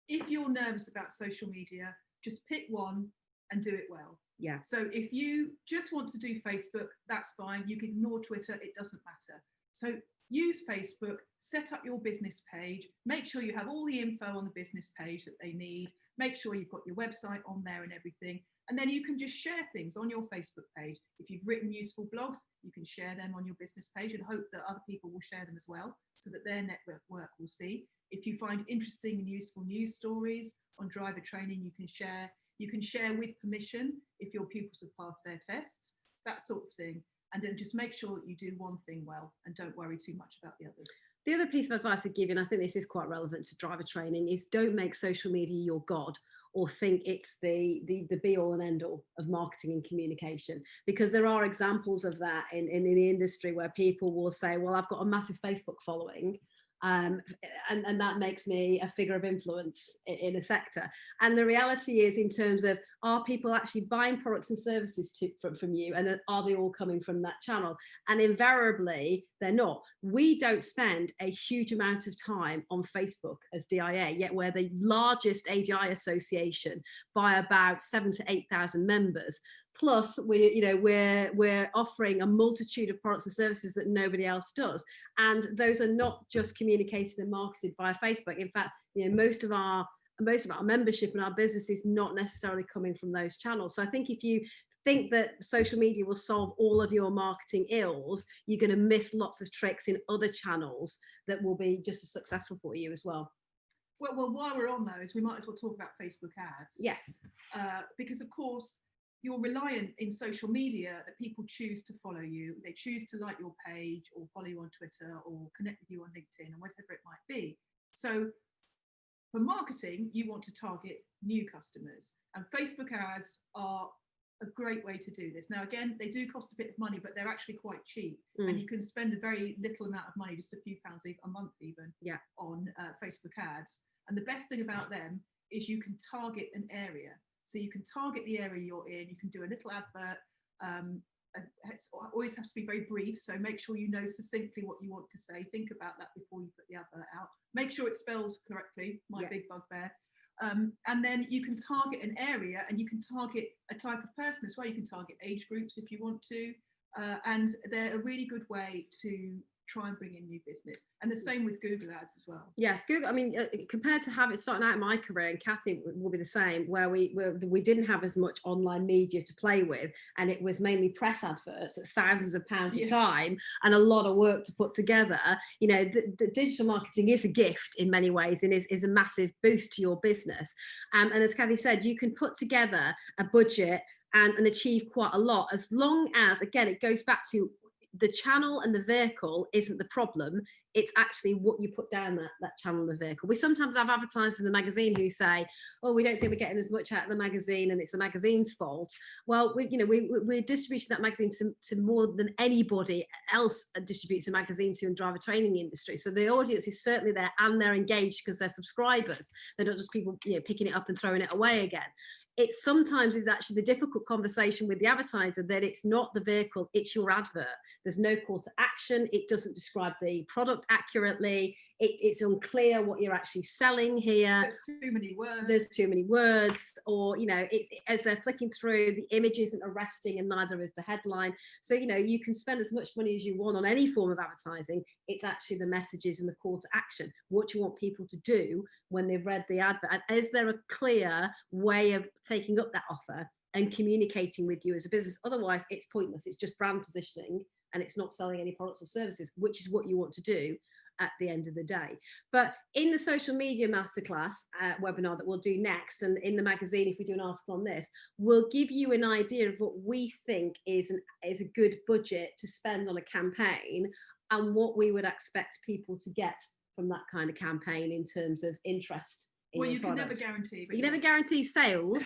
If you're nervous about social media, just pick one and do it well. Yeah. So if you just want to do Facebook, that's fine. You can ignore Twitter, it doesn't matter. So use Facebook, set up your business page, make sure you have all the info on the business page that they need, make sure you've got your website on there and everything. And then you can just share things on your Facebook page. If you've written useful blogs, you can share them on your business page and hope that other people will share them as well, so that their network will see. If you find interesting and useful news stories on driver training, you can share. You can share with permission if your pupils have passed their tests, that sort of thing. And then just make sure that you do one thing well and don't worry too much about the others. The other piece of advice I'd give you, and I think this is quite relevant to driver training, is don't make social media your god, or think it's the be all and end all of marketing and communication, because there are examples of that in the industry where people will say, well, I've got a massive Facebook following, and that makes me a figure of influence in a sector. And the reality is, in terms of, are people actually buying products and services from you, and are they all coming from that channel? And invariably they're not. We don't spend a huge amount of time on Facebook as DIA, yet we're the largest ADI association by about 7,000 to 8,000 members. Plus, we're offering a multitude of products and services that nobody else does, and those are not just communicated and marketed via Facebook. In fact, most of our membership and our business is not necessarily coming from those channels. So I think if you think that social media will solve all of your marketing ills, you're going to miss lots of tricks in other channels that will be just as successful for you as well. Well, while we're on those, we might as well talk about Facebook ads. Yes. Because of course, you're reliant in social media that people choose to follow you. They choose to like your page or follow you on Twitter or connect with you on LinkedIn or whatever it might be. So for marketing, you want to target new customers, and Facebook ads are a great way to do this. Now, again, they do cost a bit of money, but they're actually quite cheap, and you can spend a very little amount of money, just a few pounds a month even, on Facebook ads. And the best thing about them is you can target an area. So you can target the area you're in, you can do a little advert. It always has to be very brief, so make sure you know succinctly what you want to say. Think about that before you put the advert out. Make sure it's spelled correctly, my big bugbear. And then you can target an area, and you can target a type of person as well. You can target age groups if you want to, and they're a really good way to try and bring in new business. And the same with Google ads as well. Yes, Google. I mean, compared to having starting out in my career, and Kathy will be the same, where we didn't have as much online media to play with, and it was mainly press adverts at thousands of pounds a time, and a lot of work to put together. The digital marketing is a gift in many ways, and is a massive boost to your business. And as Kathy said, you can put together a budget and achieve quite a lot, as long as, again, it goes back to the channel and the vehicle isn't the problem. It's actually what you put down that channel and the vehicle. We sometimes have advertisers in the magazine who say, oh, we don't think we're getting as much out of the magazine and it's the magazine's fault. Well, we're distributing that magazine to more than anybody else distributes a magazine to in driver training industry. So the audience is certainly there, and they're engaged because they're subscribers. They're not just people picking it up and throwing it away again. It sometimes is actually the difficult conversation with the advertiser that it's not the vehicle, it's your advert. There's no call to action. It doesn't describe the product accurately. It's unclear what you're actually selling here. There's too many words. There's too many words, or as they're flicking through, the image isn't arresting, and neither is the headline. So you can spend as much money as you want on any form of advertising. It's actually the messages and the call to action. What do you want people to do when they've read the advert? And is there a clear way of taking up that offer and communicating with you as a business? Otherwise, it's pointless. It's just brand positioning, and it's not selling any products or services, which is what you want to do at the end of the day. But in the social media masterclass webinar that we'll do next, and in the magazine, if we do an article on this, we'll give you an idea of what we think is a good budget to spend on a campaign, and what we would expect people to get from that kind of campaign in terms of interest. Well, you can never guarantee. You never guarantee sales.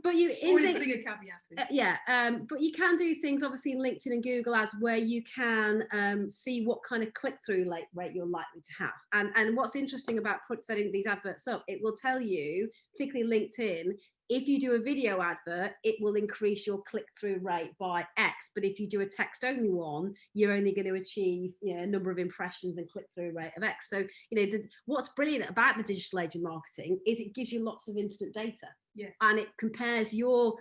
But putting a caveat in. But you can do things obviously in LinkedIn and Google ads where you can see what kind of click-through rate you're likely to have. And what's interesting about setting these adverts up, it will tell you, particularly LinkedIn, If you do a video advert, it will increase your click-through rate by X. But if you do a text-only one, you're only going to achieve, a number of impressions and click-through rate of X. So, what's brilliant about the digital age of marketing is it gives you lots of instant data. Yes. And it compares your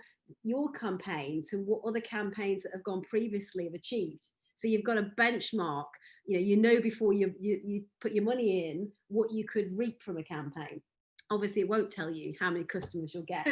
campaign to what other campaigns that have gone previously have achieved. So you've got a benchmark, before you put your money in what you could reap from a campaign. Obviously, it won't tell you how many customers you'll get,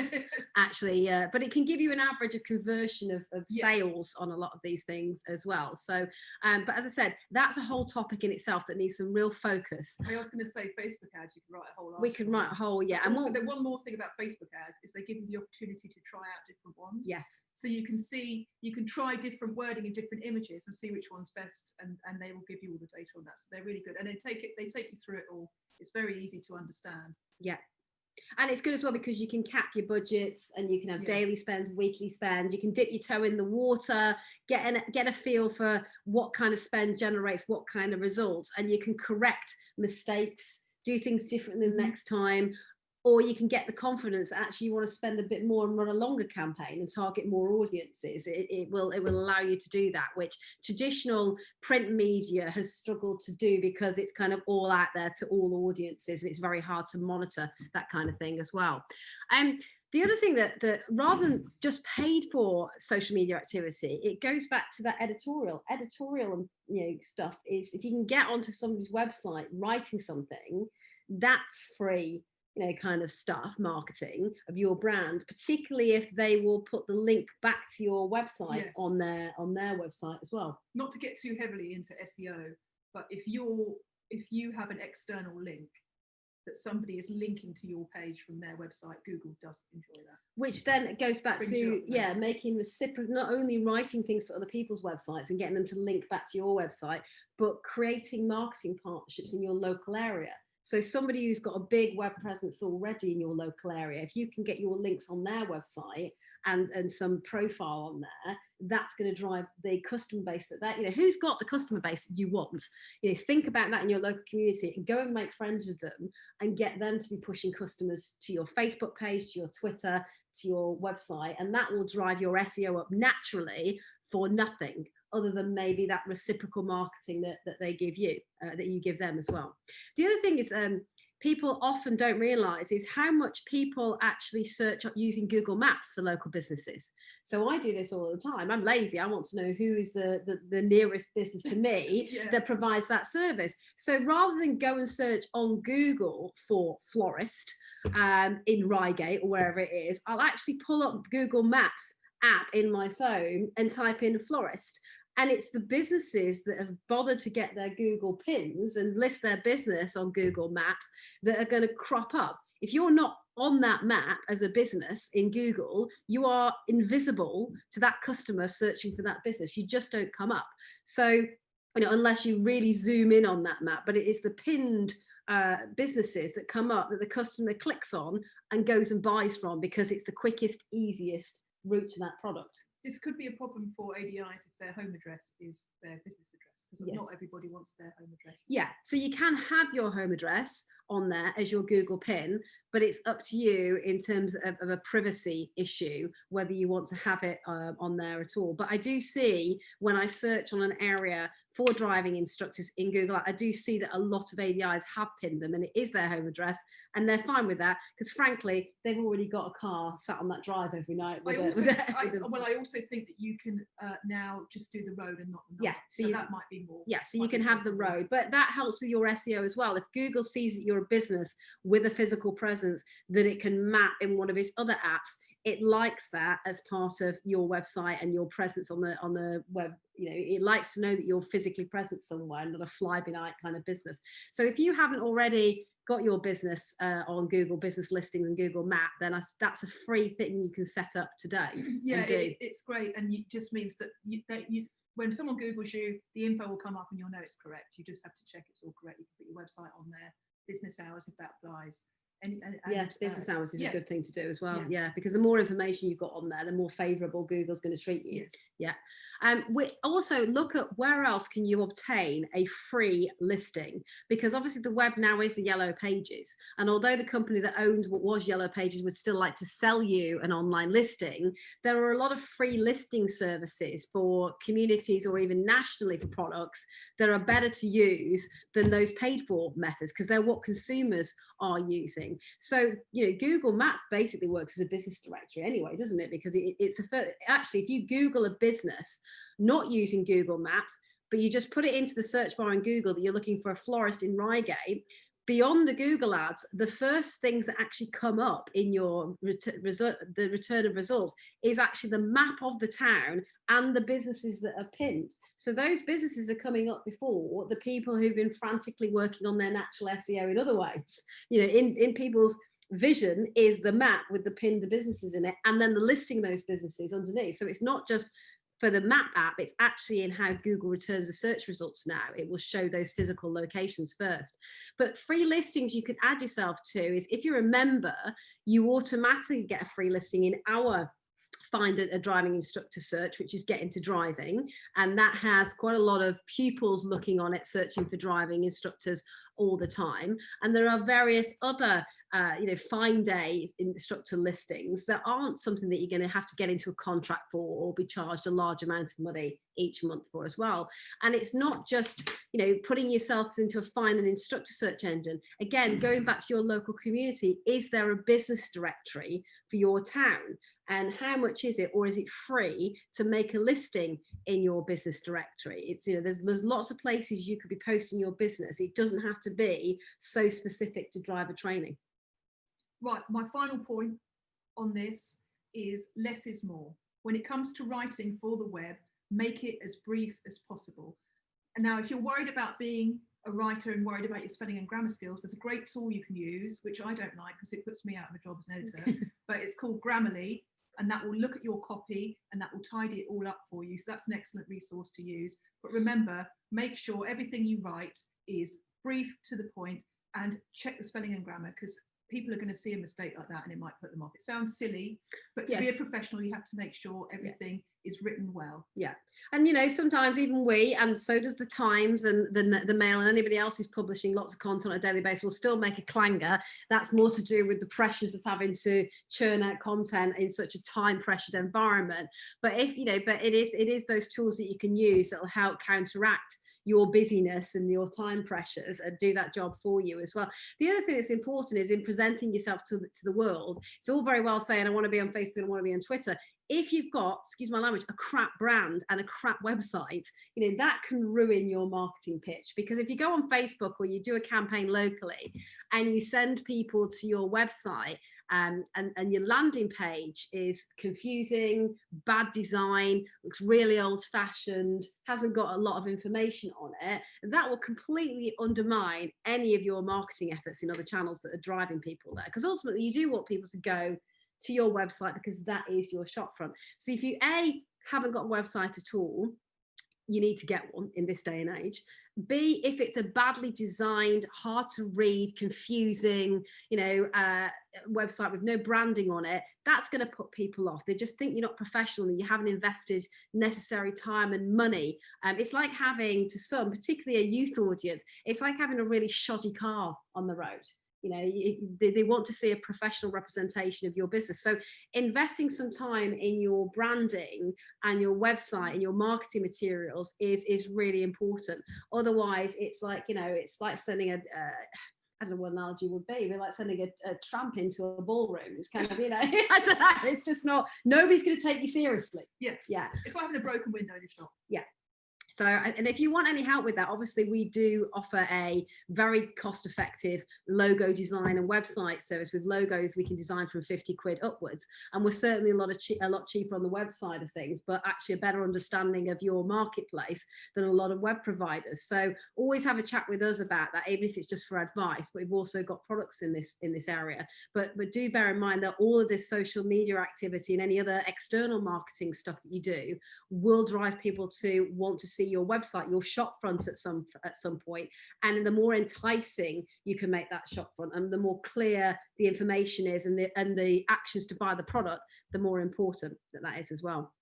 actually, but it can give you an average of conversion of sales on a lot of these things as well. So, but as I said, that's a whole topic in itself that needs some real focus. I was going to say Facebook ads, you can write a whole article. We can write a whole, And also, the one more thing about Facebook ads is they give you the opportunity to try out different ones. Yes. So you can try different wording and different images and see which one's best, and they will give you all the data on that. So they're really good, and they take you through it all. It's very easy to understand. Yeah. And it's good as well because you can cap your budgets and you can have daily spends, weekly spend. You can dip your toe in the water, get a feel for what kind of spend generates what kind of results, and you can correct mistakes, do things differently the next time. Or you can get the confidence that actually you want to spend a bit more and run a longer campaign and target more audiences. It will allow you to do that, which traditional print media has struggled to do because it's kind of all out there to all audiences. And it's very hard to monitor that kind of thing as well. The other thing that rather than just paid for social media activity, it goes back to that editorial and stuff. Is if you can get onto somebody's website writing something, that's free. Kind of stuff, marketing of your brand, particularly if they will put the link back to your website on their website as well. Not to get too heavily into SEO, but if you have an external link that somebody is linking to your page from their website, Google does enjoy that. Which then goes back to making reciprocal, not only writing things for other people's websites and getting them to link back to your website, but creating marketing partnerships in your local area. So somebody who's got a big web presence already in your local area, if you can get your links on their website and some profile on there, that's going to drive the customer base who's got the customer base you want. Think about that in your local community and go and make friends with them and get them to be pushing customers to your Facebook page, to your Twitter, to your website, and that will drive your SEO up naturally for nothing other than maybe that reciprocal marketing that they give you, that you give them as well. The other thing is people often don't realize is how much people actually search up using Google Maps for local businesses. So I do this all the time. I'm lazy. I want to know who is the nearest business to me that provides that service. So rather than go and search on Google for florist in Reigate or wherever it is, I'll actually pull up Google Maps app in my phone and type in florist. And it's the businesses that have bothered to get their Google pins and list their business on Google Maps that are going to crop up. If you're not on that map as a business in Google, you are invisible to that customer searching for that business. You just don't come up. So, unless you really zoom in on that map, but it is the pinned businesses that come up that the customer clicks on and goes and buys from because it's the quickest, easiest route to that product. This could be a problem for ADIs if their home address is their business address, because not everybody wants their home address. Yeah, so you can have your home address on there as your Google pin, but it's up to you in terms of a privacy issue, whether you want to have it on there at all. But I do see when I search on an area for driving instructors in Google, I do see that a lot of ADIs have pinned them and it is their home address, and they're fine with that because frankly, they've already got a car sat on that drive every night. I also think that you can now just do the road and not the number. Yeah, so that might be more. Yeah, so you can have the road, but that helps with your SEO as well. If Google sees that you're a business with a physical presence that it can map in one of its other apps, it likes that as part of your website and your presence on the web. It likes to know that you're physically present somewhere, not a fly-by-night kind of business. So if you haven't already got your business on Google Business Listings and Google Map, then that's a free thing you can set up today. Yeah, it's great, and it just means that when someone Googles you, the info will come up and you'll know it's correct. You just have to check it's all correct. You can put your website on there, business hours if that applies, Yeah, business hours is a good thing to do as well. Yeah. Yeah, because the more information you've got on there, the more favourable Google's going to treat you. Yes. Yeah. We also look at where else can you obtain a free listing, because obviously the web now is the Yellow Pages, and although the company that owns what was Yellow Pages would still like to sell you an online listing, there are a lot of free listing services for communities or even nationally for products that are better to use than those paid for methods, because they're what consumers are using. So, you know, Google Maps basically works as a business directory anyway, doesn't it? Because it's the first, actually, if you Google a business not using Google Maps, but you just put it into the search bar in Google that you're looking for a florist in Reigate, beyond the Google ads, the first things that actually come up in your the return of results is actually the map of the town and the businesses that are pinned. So those businesses are coming up before the people who've been frantically working on their natural SEO in other ways. You know, in people's vision is the map with the pinned businesses in it, and then the listing those businesses underneath. So it's not just for the map app, it's actually in how Google returns the search results now. It will show those physical locations first. But free listings you can add yourself to is, if you're a member, you automatically get a free listing in our Find a driving instructor search, which is Get Into Driving, and that has quite a lot of pupils looking on it, searching for driving instructors all the time. And there are various other Find a instructor listings that aren't something that you're going to have to get into a contract for or be charged a large amount of money each month for as well. And it's not just, you know, putting yourself into a Find an Instructor search engine. Again, going back to your local community, is there a business directory for your town? And how much is it, or is it free to make a listing in your business directory? It's, you know, there's lots of places you could be posting your business. It doesn't have to be so specific to driver training. Right, my final point on this is less is more. When it comes to writing for the web, make it as brief as possible. And now, if you're worried about being a writer and worried about your spelling and grammar skills, there's a great tool you can use, which I don't like because it puts me out of a job as an editor, but it's called Grammarly, and that will look at your copy and that will tidy it all up for you. So that's an excellent resource to use. But remember, make sure everything you write is brief, to the point, and check the spelling and grammar, because people are going to see a mistake like that and it might put them off. It sounds silly, but to be a professional, you have to make sure everything is written well. Yeah. And, you know, sometimes even we, and so does the Times and the Mail and anybody else who's publishing lots of content on a daily basis, will still make a clanger. That's more to do with the pressures of having to churn out content in such a time pressured environment. But if, you know, but it is those tools that you can use that will help counteract your busyness and your time pressures and do that job for you as well. The other thing that's important is in presenting yourself to the world. It's all very well saying, I want to be on Facebook, I want to be on Twitter. If you've got, excuse my language, a crap brand and a crap website, you know, that can ruin your marketing pitch. Because if you go on Facebook or you do a campaign locally and you send people to your website and your landing page is confusing, bad design, looks really old-fashioned, hasn't got a lot of information on it, that will completely undermine any of your marketing efforts in other channels that are driving people there. Because ultimately you do want people to go to your website because that is your shop front. So if you haven't got a website at all, you need to get one in this day and age. B, if it's a badly designed, hard to read, confusing, website with no branding on it, that's going to put people off. They just think you're not professional and you haven't invested necessary time and money. It's like having, to some, particularly a youth audience, it's like having a really shoddy car on the road. You know, they want to see a professional representation of your business. So investing some time in your branding and your website and your marketing materials is really important. Otherwise, it's like, you know, it's like sending I don't know what analogy would be, but like sending a tramp into a ballroom. It's kind of, you know, I don't know. It's just not, nobody's going to take you seriously. Yes. Yeah. It's like having a broken window in your shop. Yeah. So, and if you want any help with that, obviously we do offer a very cost-effective logo design and website service. With logos, we can design from 50 quid upwards, and we're certainly a lot cheaper on the web side of things, but actually a better understanding of your marketplace than a lot of web providers. So always have a chat with us about that, even if it's just for advice. But we've also got products in this area. But do bear in mind that all of this social media activity and any other external marketing stuff that you do will drive people to want to see your website, your shop front at some point. And the more enticing you can make that shop front, and the more clear the information is, and the actions to buy the product, the more important that is as well.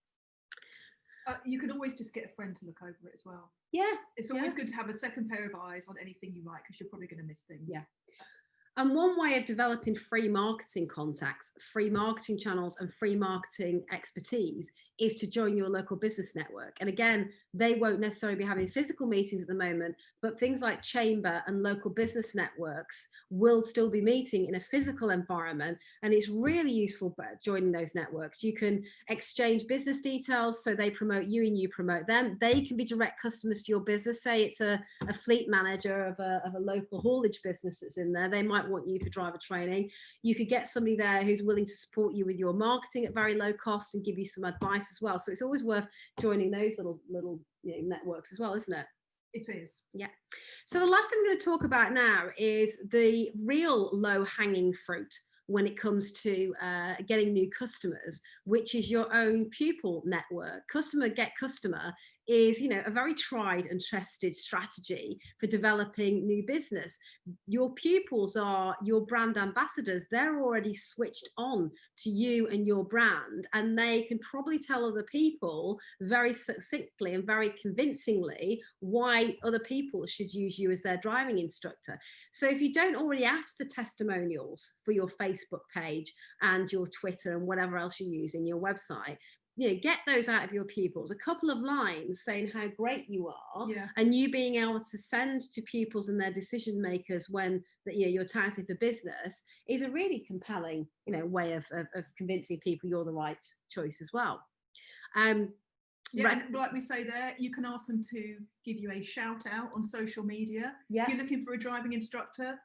You can always just get a friend to look over it as well. Yeah, it's always good to have a second pair of eyes on anything you write, because you're probably going to miss things. Yeah. And one way of developing free marketing contacts, free marketing channels, and free marketing expertise is to join your local business network. And again, they won't necessarily be having physical meetings at the moment, but things like chamber and local business networks will still be meeting in a physical environment. And it's really useful joining those networks. You can exchange business details, so they promote you and you promote them. They can be direct customers for your business. Say it's a fleet manager of a local haulage business that's in there. They might want you for driver training. You could get somebody there who's willing to support you with your marketing at very low cost and give you some advice as well. So it's always worth joining those little networks as well, isn't it? It is. Yeah. So the last thing I'm going to talk about now is the real low-hanging fruit when it comes to getting new customers, which is your own pupil network. Customer get customer is, a very tried and tested strategy for developing new business. Your pupils are your brand ambassadors. They're already switched on to you and your brand, and they can probably tell other people very succinctly and very convincingly why other people should use you as their driving instructor. So if you don't already ask for testimonials for your Facebook page and your Twitter and whatever else you're using, your website, get those out of your pupils. A couple of lines saying how great you are, and you being able to send to pupils and their decision makers when you're touting for business is a really compelling, way of convincing people you're the right choice as well. And like we say there, you can ask them to give you a shout out on social media. If you're looking for a driving instructor,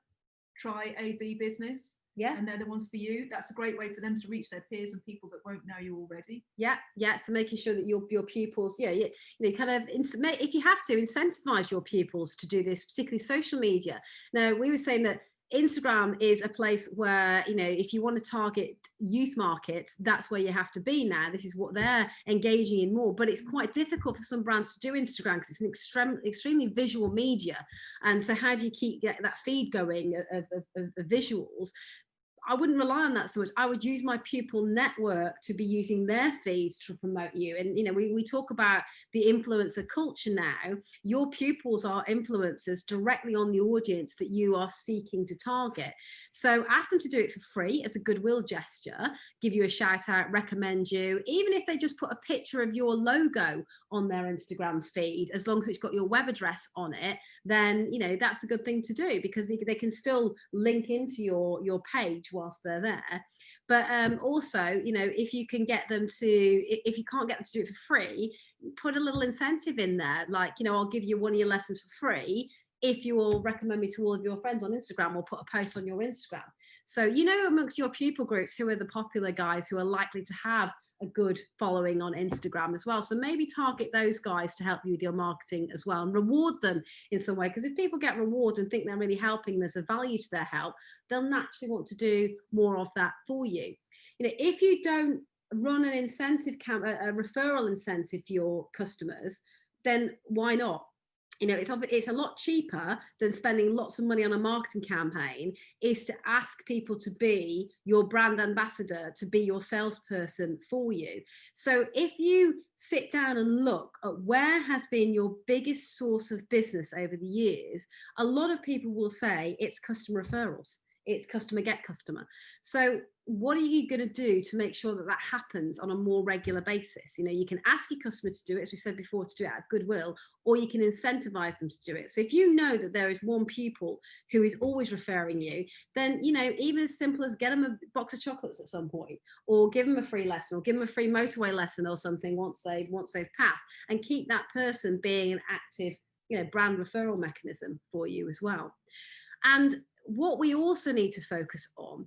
try AB Business. And they're the ones for you. That's a great way for them to reach their peers and people that won't know you already. So making sure that your pupils, kind of, if you have to, incentivize your pupils to do this, particularly social media. Now, we were saying that Instagram is a place where, if you want to target youth markets, that's where you have to be now. This is what they're engaging in more, but it's quite difficult for some brands to do Instagram because it's an extremely visual media. And so how do you get that feed going of visuals? I wouldn't rely on that so much. I would use my pupil network to be using their feeds to promote you. And, we talk about the influencer culture now. Your pupils are influencers directly on the audience that you are seeking to target. So ask them to do it for free as a goodwill gesture, give you a shout out, recommend you, even if they just put a picture of your logo on their Instagram feed, as long as it's got your web address on it, then, that's a good thing to do, because they can still link into your page whilst they're there. But also, if you can get them to, if you can't get them to do it for free, put a little incentive in there, like, I'll give you one of your lessons for free if you will recommend me to all of your friends on Instagram, or put a post on your Instagram. So, amongst your pupil groups, who are the popular guys who are likely to have a good following on Instagram as well. So maybe target those guys to help you with your marketing as well, and reward them in some way. Because if people get rewarded and think they're really helping, there's a value to their help, they'll naturally want to do more of that for you. If you don't run an incentive a referral incentive for your customers, then why not? It's a lot cheaper than spending lots of money on a marketing campaign, is to ask people to be your brand ambassador, to be your salesperson for you. So if you sit down and look at where has been your biggest source of business over the years, a lot of people will say it's customer referrals. It's customer get customer. So what are you going to do to make sure that that happens on a more regular basis? You can ask your customer to do it, as we said before, to do it out of goodwill, or you can incentivize them to do it. So if you know that there is one pupil who is always referring you, then, even as simple as get them a box of chocolates at some point, or give them a free lesson, or give them a free motorway lesson or something once they've passed, and keep that person being an active, brand referral mechanism for you as well. And what we also need to focus on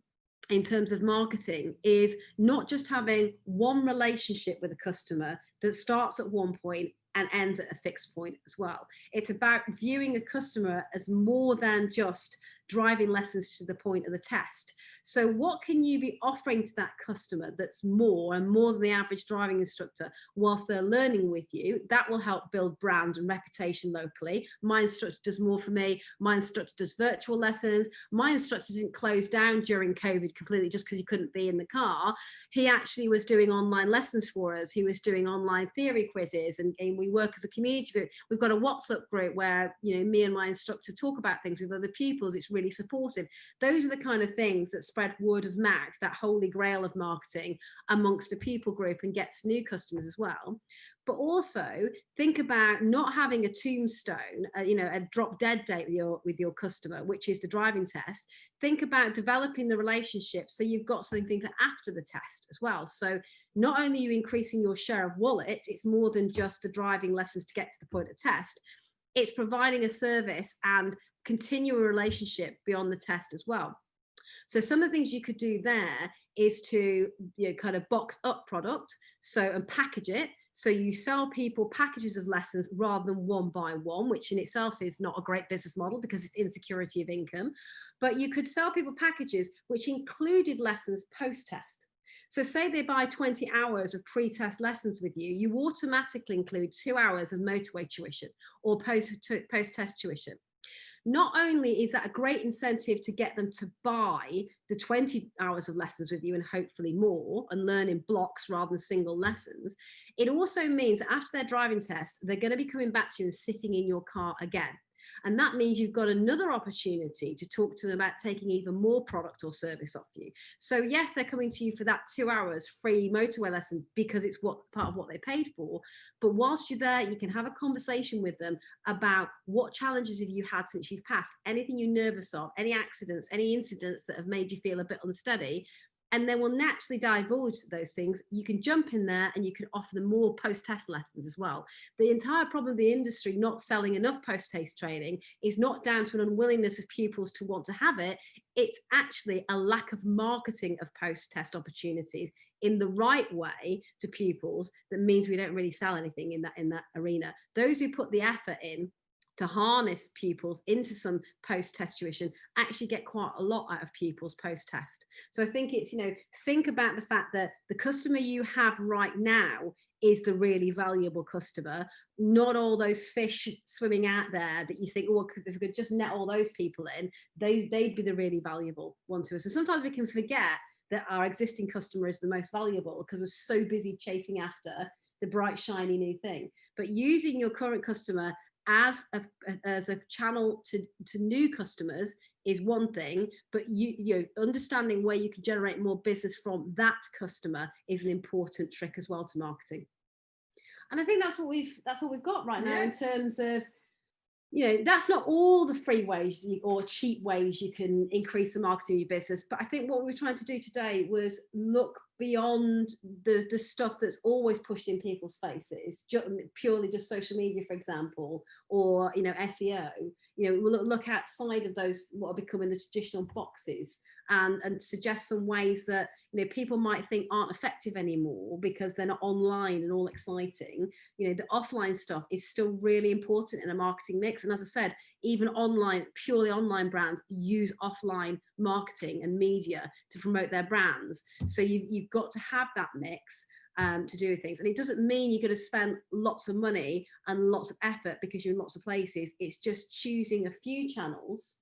in terms of marketing is not just having one relationship with a customer that starts at one point and ends at a fixed point as well. It's about viewing a customer as more than just driving lessons to the point of the test. So what can you be offering to that customer that's more than the average driving instructor whilst they're learning with you? That will help build brand and reputation locally. My instructor does more for me. My instructor does virtual lessons. My instructor didn't close down during COVID completely just because he couldn't be in the car. He actually was doing online lessons for us. He was doing online theory quizzes, and we work as a community group. We've got a WhatsApp group where, you know, me and my instructor talk about things with other pupils. It's really supportive. Those are the kind of things that spread word of mouth, that holy grail of marketing amongst a pupil group, and gets new customers as well. But also think about not having a tombstone, a drop dead date with your customer, which is the driving test. Think about developing the relationship so you've got something for after the test as well. So not only are you increasing your share of wallet, it's more than just the driving lessons to get to the point of test. It's providing a service and continue a relationship beyond the test as well. So some of the things you could do there is to, you know, kind of box up product, and package it. So you sell people packages of lessons rather than one by one, which in itself is not a great business model because it's insecurity of income. But you could sell people packages which included lessons post-test. So say they buy 20 hours of pre-test lessons with you, you automatically include 2 hours of motorway tuition or post-test tuition. Not only is that a great incentive to get them to buy the 20 hours of lessons with you and hopefully more and learn in blocks rather than single lessons, it also means that after their driving test, they're going to be coming back to you and sitting in your car again. And that means you've got another opportunity to talk to them about taking even more product or service off you. So yes, they're coming to you for that 2 hours free motorway lesson because it's part of what they paid for. But whilst you're there, you can have a conversation with them about what challenges have you had since you've passed, anything you're nervous of, any accidents, any incidents that have made you feel a bit unsteady. And then we'll naturally divulge those things. You can jump in there and you can offer them more post-test lessons as well. The entire problem of the industry not selling enough post-test training is not down to an unwillingness of pupils to want to have it. It's actually a lack of marketing of post-test opportunities in the right way to pupils that means we don't really sell anything in that arena. Those who put the effort in to harness pupils into some post-test tuition actually get quite a lot out of pupils post-test. So I think it's, think about the fact that the customer you have right now is the really valuable customer, not all those fish swimming out there that you think, oh, if we could just net all those people in, they'd be the really valuable one to us. And sometimes we can forget that our existing customer is the most valuable because we're so busy chasing after the bright, shiny new thing. But using your current customer as a channel to new customers is one thing, but you understanding where you can generate more business from that customer is an important trick as well to marketing. And I think that's what we've got right now. Yes. In terms of, that's not all the free ways or cheap ways you can increase the marketing of your business. But I think what we were trying to do today was look beyond the stuff that's always pushed in people's faces, purely just social media, for example, or SEO. We'll look outside of those what are becoming the traditional boxes and suggest some ways that people might think aren't effective anymore because they're not online and all exciting. The offline stuff is still really important in a marketing mix. And as I said, even purely online brands use offline marketing and media to promote their brands. So you've got to have that mix to do things. And it doesn't mean you're going to spend lots of money and lots of effort because you're in lots of places. It's just choosing a few channels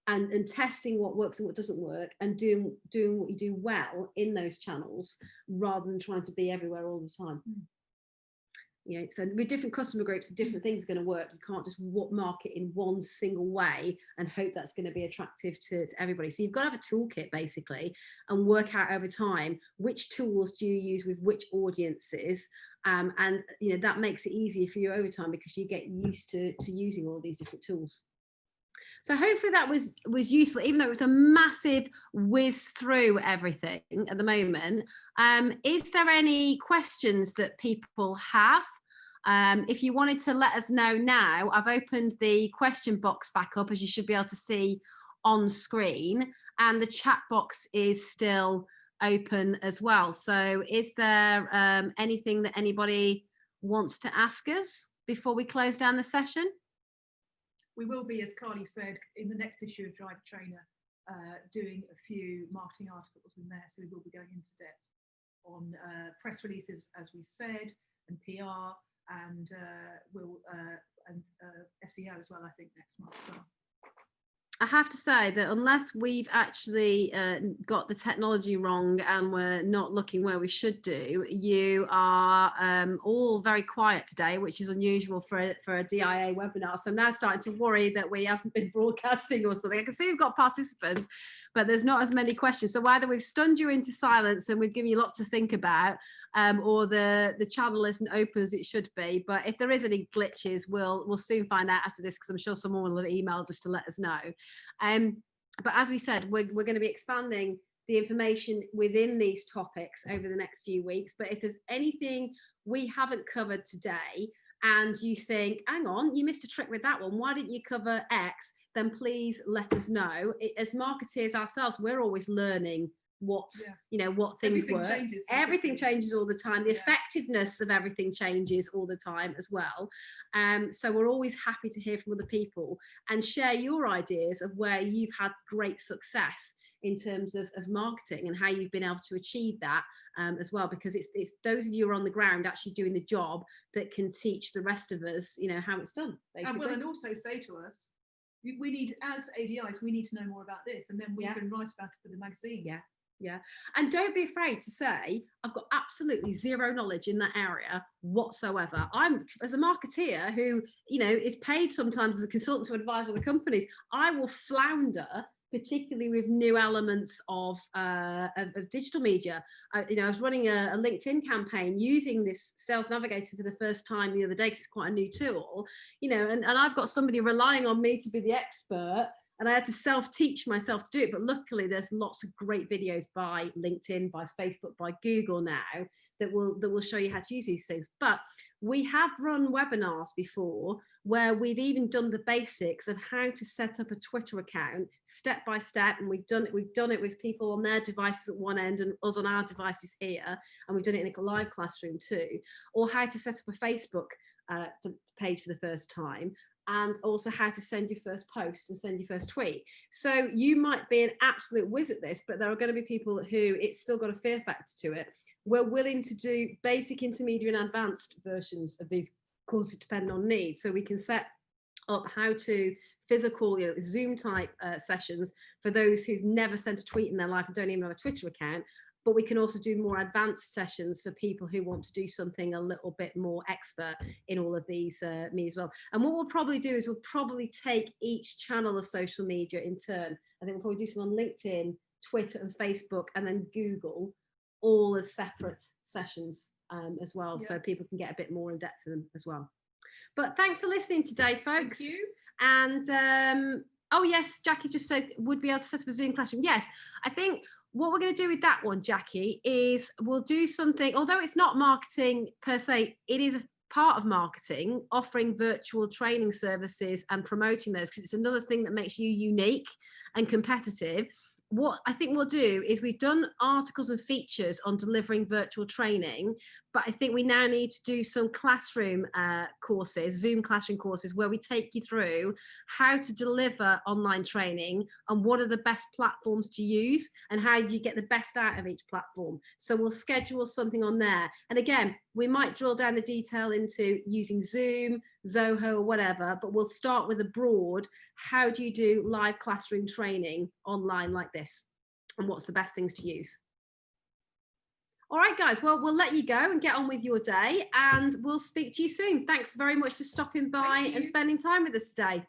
and testing what works and what doesn't work, and doing what you do well in those channels rather than trying to be everywhere all the time. So with different customer groups, different things are going to work. You can't just market in one single way and hope that's going to be attractive to everybody. So you've got to have a toolkit basically and work out over time which tools do you use with which audiences, and that makes it easier for you over time because you get used to using all these different tools. So hopefully that was useful, even though it was a massive whiz through everything at the moment. Is there any questions that people have? If you wanted to let us know now, I've opened the question box back up, as you should be able to see on screen, and the chat box is still open as well. So is there anything that anybody wants to ask us before we close down the session? we will be, as Carly said, in the next issue of Driver Trainer, doing a few marketing articles in there. So we will be going into depth on press releases, as we said, and PR, and SEO as well, I think, next month as well. I have to say that unless we've actually got the technology wrong and we're not looking where we should do, you are all very quiet today, which is unusual for a DIA webinar. So I'm now starting to worry that we haven't been broadcasting or something. I can see we've got participants, but there's not as many questions. So either we've stunned you into silence and we've given you lots to think about, or the channel isn't open as it should be. But if there is any glitches, we'll soon find out after this, because I'm sure someone will have emailed us to let us know. But as we said, we're going to be expanding the information within these topics over the next few weeks. But if there's anything we haven't covered today and you think, hang on, you missed a trick with that one, why didn't you cover X? Then please let us know. As marketeers ourselves, we're always learning what things work. Everything changes all the time. The effectiveness of everything changes all the time as well. So we're always happy to hear from other people and share your ideas of where you've had great success in terms of marketing and how you've been able to achieve that as well, because it's those of you who are on the ground actually doing the job that can teach the rest of us, how it's done, basically. And also say to us, we need, as ADIs, we need to know more about this, and then we can write about it for the magazine. Yeah. And don't be afraid to say, I've got absolutely zero knowledge in that area whatsoever. I'm, as a marketeer who, is paid sometimes as a consultant to advise other companies, I will flounder, particularly with new elements of digital media. I was running a LinkedIn campaign using this Sales Navigator for the first time the other day, because it's quite a new tool, and I've got somebody relying on me to be the expert. And I had to self-teach myself to do it. But luckily, there's lots of great videos by LinkedIn, by Facebook, by Google now that will show you how to use these things. But we have run webinars before where we've even done the basics of how to set up a Twitter account step by step. And we've done it with people on their devices at one end and us on our devices here. And we've done it in a live classroom too. Or how to set up a Facebook page for the first time. And also how to send your first post and send your first tweet. So you might be an absolute whiz at this, but there are going to be people who it's still got a fear factor to it. We're willing to do basic, intermediate and advanced versions of these courses depending on needs. So we can set up how to physical, Zoom type sessions for those who've never sent a tweet in their life and don't even have a Twitter account. But we can also do more advanced sessions for people who want to do something a little bit more expert in all of these me as well. And what we'll probably do is we'll probably take each channel of social media in turn. I think we'll probably do some on LinkedIn, Twitter and Facebook, and then Google, all as separate sessions as well. So people can get a bit more in depth in them as well. But thanks for listening today, folks. Thank you. And oh yes, Jackie just said would be able to set up a Zoom classroom. Yes, I think what we're going to do with that one, Jackie, is we'll do something, although it's not marketing per se, it is a part of marketing, offering virtual training services and promoting those, because it's another thing that makes you unique and competitive. What I think we'll do is we've done articles and features on delivering virtual training, but I think we now need to do some classroom courses, Zoom classroom courses, where we take you through how to deliver online training and what are the best platforms to use and how you get the best out of each platform. So we'll schedule something on there. And again, we might drill down the detail into using Zoom, Zoho or whatever, but we'll start with a broad, how do you do live classroom training online like this? And what's the best things to use? All right, guys, well, we'll let you go and get on with your day and we'll speak to you soon. Thanks very much for stopping by and spending time with us today.